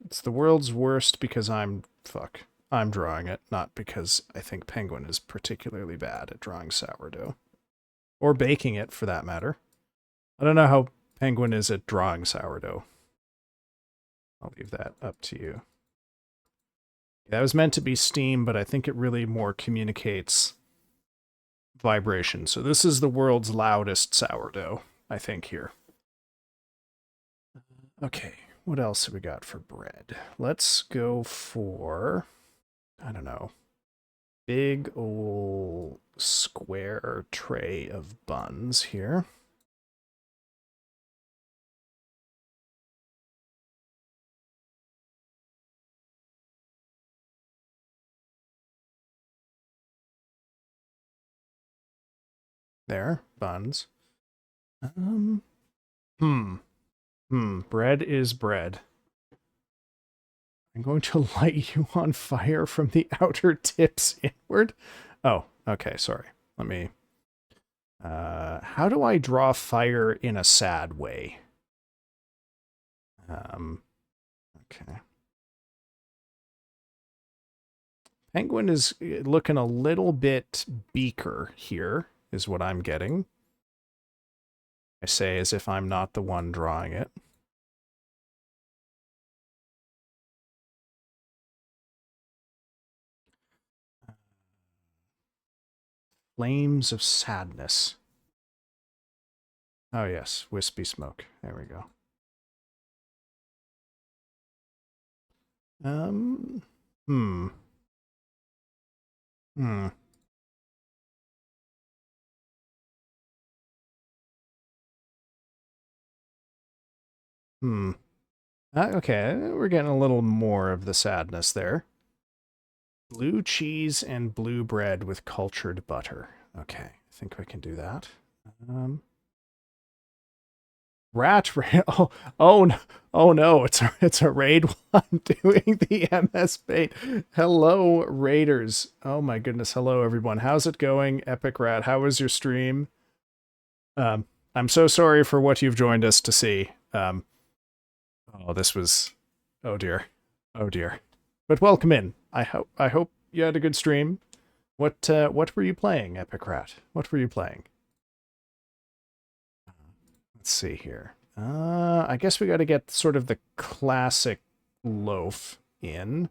It's the world's worst because I'm drawing it, not because I think Penguin is particularly bad at drawing sourdough. Or baking it, for that matter. I don't know how Penguin is at drawing sourdough. I'll leave that up to you. That was meant to be steam, but I think it really more communicates vibration. So this is the world's loudest sourdough, I think, here. Okay, what else have we got for bread? Let's go for, I don't know, big old square tray of buns here. there. Buns. Bread is bread. I'm going to light you on fire from the outer tips inward. Oh, okay, sorry. Let me... how do I draw fire in a sad way? Okay. Penguin is looking a little bit beaker here, is what I'm getting. I say as if I'm not the one drawing it. Flames of sadness. Oh yes, wispy smoke. There we go. Hmm. Okay, we're getting a little more of the sadness there. Blue cheese and blue bread with cultured butter. Okay, I think we can do that. Rat raid. Oh no! It's a raid one doing the MS bait. Hello raiders. Oh my goodness. Hello everyone. How's it going, Epic Rat? How was your stream? I'm so sorry for what you've joined us to see. Oh, this was. Oh dear. Oh dear. But welcome in. I hope you had a good stream. What were you playing, Epic Rat? What were you playing? Let's see here. I guess we got to get sort of the classic loaf in.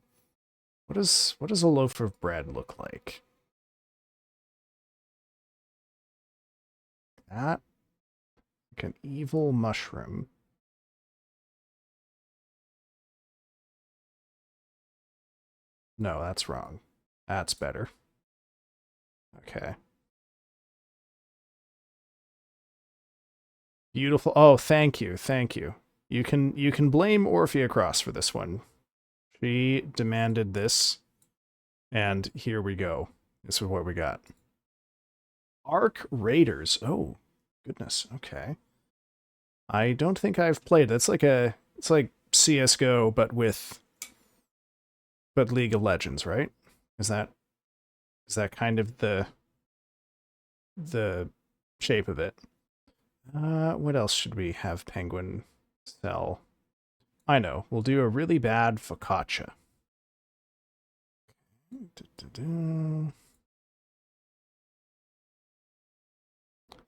What does a loaf of bread look like? That, like an evil mushroom. No, that's wrong. That's better. Okay. Beautiful. Oh, thank you. Thank you. You can blame Orpheacross for this one. She demanded this, and here we go. This is what we got. Arc Raiders. Oh, goodness. Okay. I don't think I've played. It's like CS:GO, but League of Legends, right? Is that kind of the shape of it? What else should we have Penguin sell? I know. We'll do a really bad focaccia.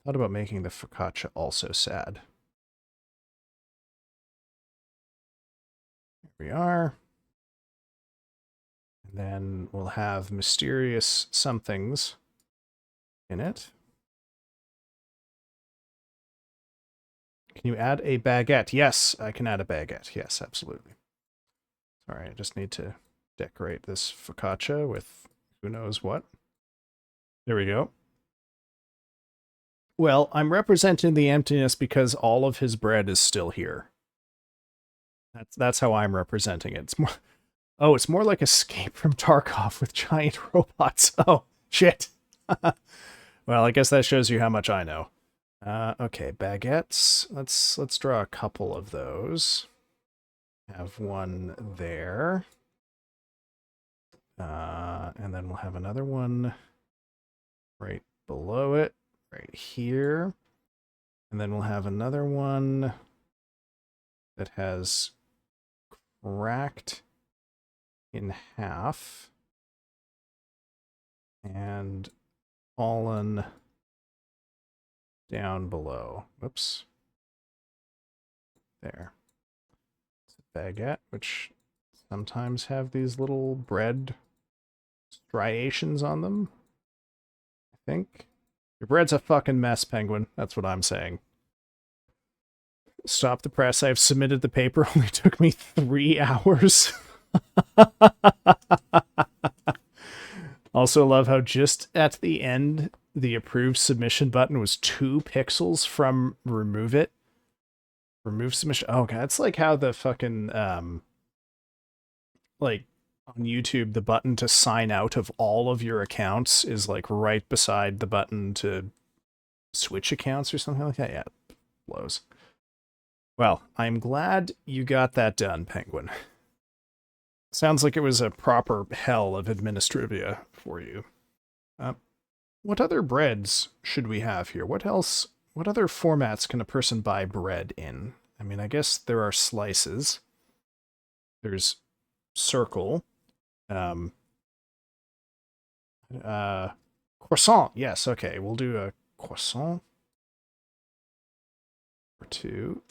Thought about making the focaccia also sad. Here we are. And then we'll have mysterious somethings in it. Can you add a baguette? Yes, I can add a baguette. Yes, absolutely. Sorry, I just need to decorate this focaccia with who knows what. There we go. Well, I'm representing the emptiness because all of his bread is still here. That's how I'm representing it. It's more... Oh, it's more like Escape from Tarkov with giant robots. Oh, shit. Well, I guess that shows you how much I know. Okay, baguettes. Let's draw a couple of those. Have one there. And then we'll have another one right below it, right here. And then we'll have another one that has cracked in half and fallen down below. Whoops. There. It's a baguette, which sometimes have these little bread striations on them. I think. Your bread's a fucking mess, Penguin. That's what I'm saying. Stop the press. I've submitted the paper. Only took me 3 hours. Also love how just at the end, the approved submission button was 2 pixels from remove it. Remove submission. Oh god, it's like how the fucking like on YouTube, the button to sign out of all of your accounts is like right beside the button to Switch accounts or something like that. Yeah, blows. Well, I'm glad you got that done, Penguin. Sounds like it was a proper hell of administrivia for you. What other breads should we have here? What else? What other formats can a person buy bread in? I mean, I guess there are slices. There's circle. Um, croissant. Yes, okay. We'll do a croissant. Or two.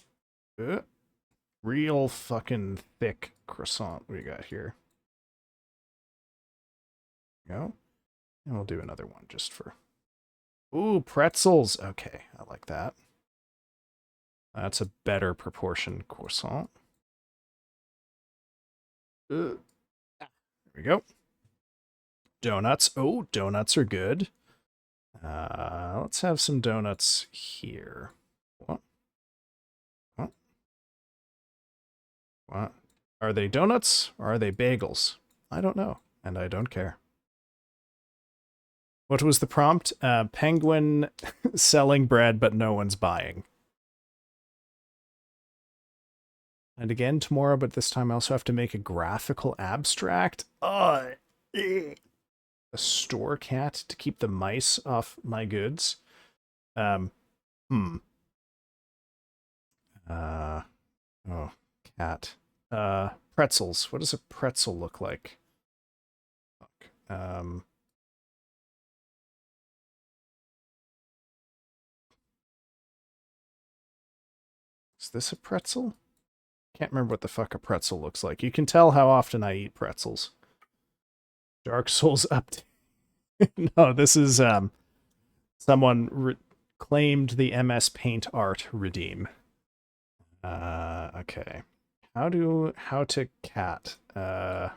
Real fucking thick croissant we got here. Go. And we'll do another one just for... Ooh, pretzels. Okay, I like that. That's a better proportion croissant. There we go. Donuts. Oh, donuts are good. Let's have some donuts here. What? What? What? Are they donuts or are they bagels? I don't know, and I don't care. What was the prompt? Penguin selling bread, but no one's buying. And again tomorrow, but this time I also have to make a graphical abstract. A store cat to keep the mice off my goods. Oh, cat. Pretzels. What does a pretzel look like? Is this a pretzel? Can't remember what the fuck a pretzel looks like. You can tell how often I eat pretzels. Dark Souls update. No, this is someone claimed the MS Paint art redeem. Okay. How to cat? Let's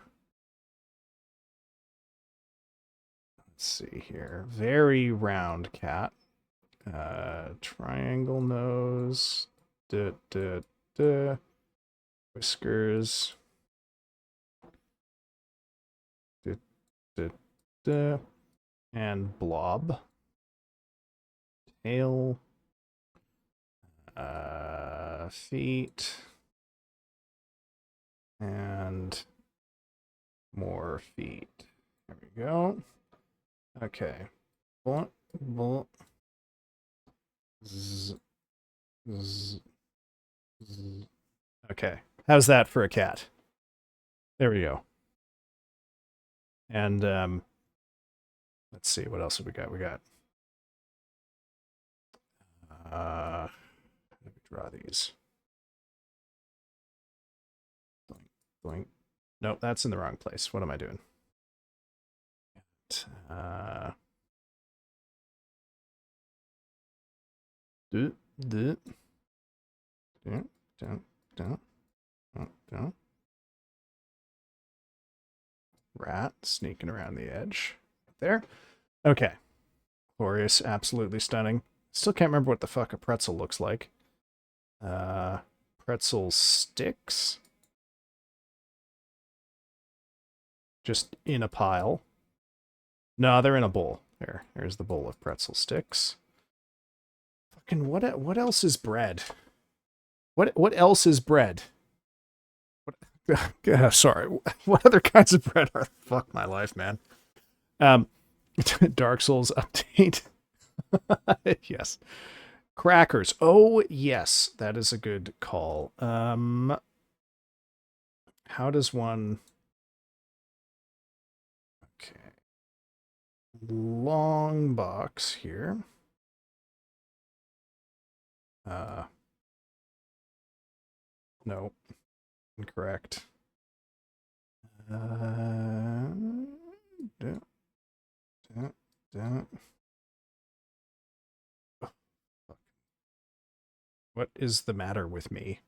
see here. Very round cat. Triangle nose. Whiskers. And blob. Tail. Feet. And more feet. There we go. Okay. Okay. How's that for a cat? There we go. And let's see, what else have we got? We got let me draw these. Boing. Nope, that's in the wrong place. What am I doing? Rat sneaking around the edge. There. Okay. Glorious, absolutely stunning. Still can't remember what the fuck a pretzel looks like. Pretzel sticks. Just in a pile. No, they're in a bowl. There's the bowl of pretzel sticks. Fucking what else is bread? What else is bread? What, sorry. What other kinds of bread are? Fuck my life, man. Dark Souls update. Yes. Crackers. Oh, yes. That is a good call. How does one... Okay. Long box here. No. Incorrect. What is the matter with me?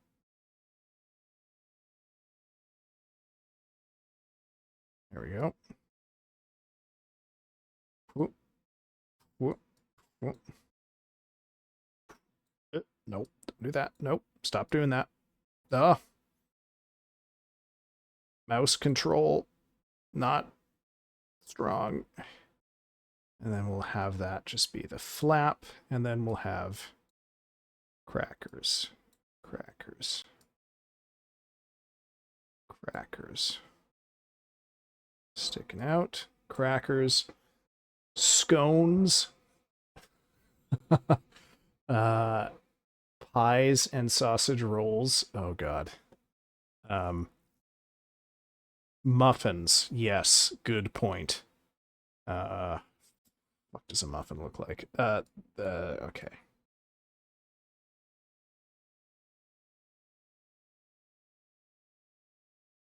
There we go. Whoop. Whoop. Whoop. Nope. Don't do that. Nope. Stop doing that. Mouse control. Not strong. And then we'll have that just be the flap. And then we'll have crackers. Crackers. Crackers. Sticking out. Crackers. Scones. Pies and sausage rolls. Oh, God. Muffins. Yes, good point. What does a muffin look like? Okay.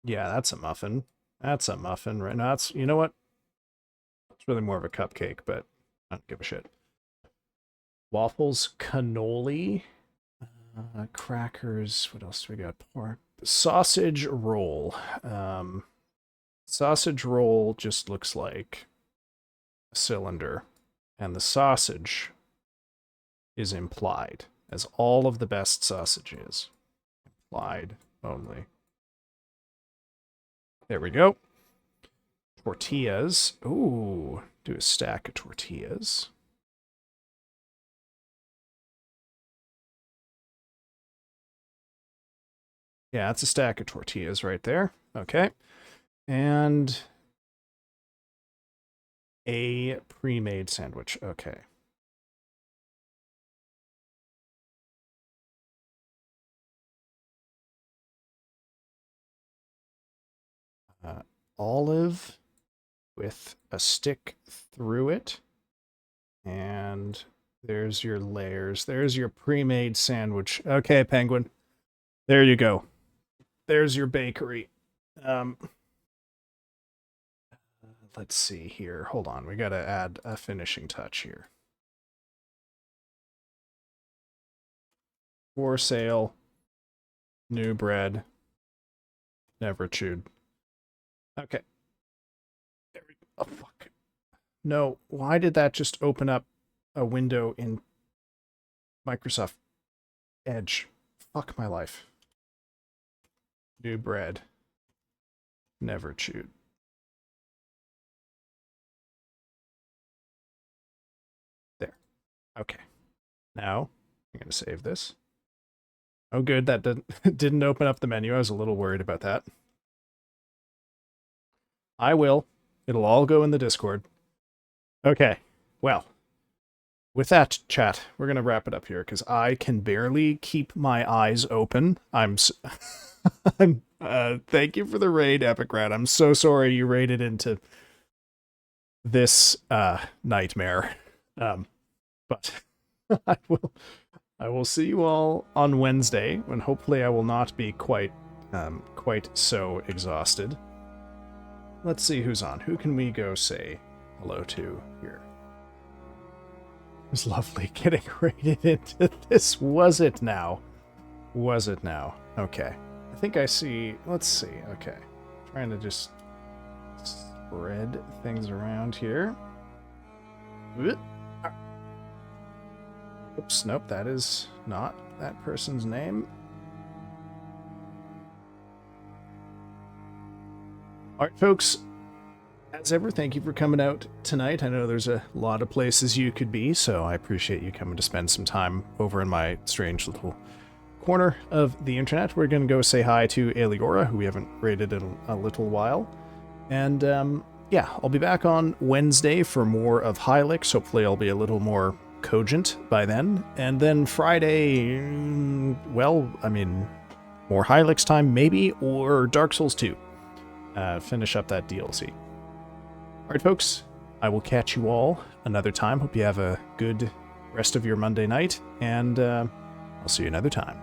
Yeah, that's a muffin. That's a muffin right now. That's, you know what? It's really more of a cupcake, but I don't give a shit. Waffles, cannoli, crackers. What else do we got? Pork, sausage roll. Sausage roll just looks like a cylinder, and the sausage is implied, as all of the best sausage is. Implied only. There we go. Tortillas. Ooh, do a stack of tortillas. Yeah, that's a stack of tortillas right there. Okay. And a pre-made sandwich. Okay. Olive with a stick through it. And there's your layers. There's your pre-made sandwich. Okay, Penguin. There you go. There's your bakery. Let's see here. Hold on. We got to add a finishing touch here. For sale. New bread. Never chewed. Okay. There we go. Oh, fuck. No, why did that just open up a window in Microsoft Edge? Fuck my life. New bread. Never chewed. There. Okay. Now, I'm going to save this. Oh, good. That didn't open up the menu. I was a little worried about that. I will. It'll all go in the Discord. Okay. Well, with that, chat, we're going to wrap it up here because I can barely keep my eyes open. Thank you for the raid, Epic Rat. I'm so sorry you raided into this nightmare. But I will see you all on Wednesday when hopefully I will not be quite so exhausted. Let's see who's on. Who can we go say hello to here? It was lovely getting raided into this. Was it now? Was it now? Okay. I think I see. Let's see. Okay. Trying to just spread things around here. Oops. Nope. That is not that person's name. All right, folks. As ever, thank you for coming out tonight. I know there's a lot of places you could be, so I appreciate you coming to spend some time over in my strange little corner of the internet. We're going to go say hi to Aeliora, who we haven't raided in a little while. And yeah, I'll be back on Wednesday for more of Hylics. Hopefully I'll be a little more cogent by then. And then Friday, well, I mean, more Hylics time maybe, or Dark Souls 2. Finish up that DLC. Alright, folks, I will catch you all another time. Hope you have a good rest of your Monday night, and I'll see you another time.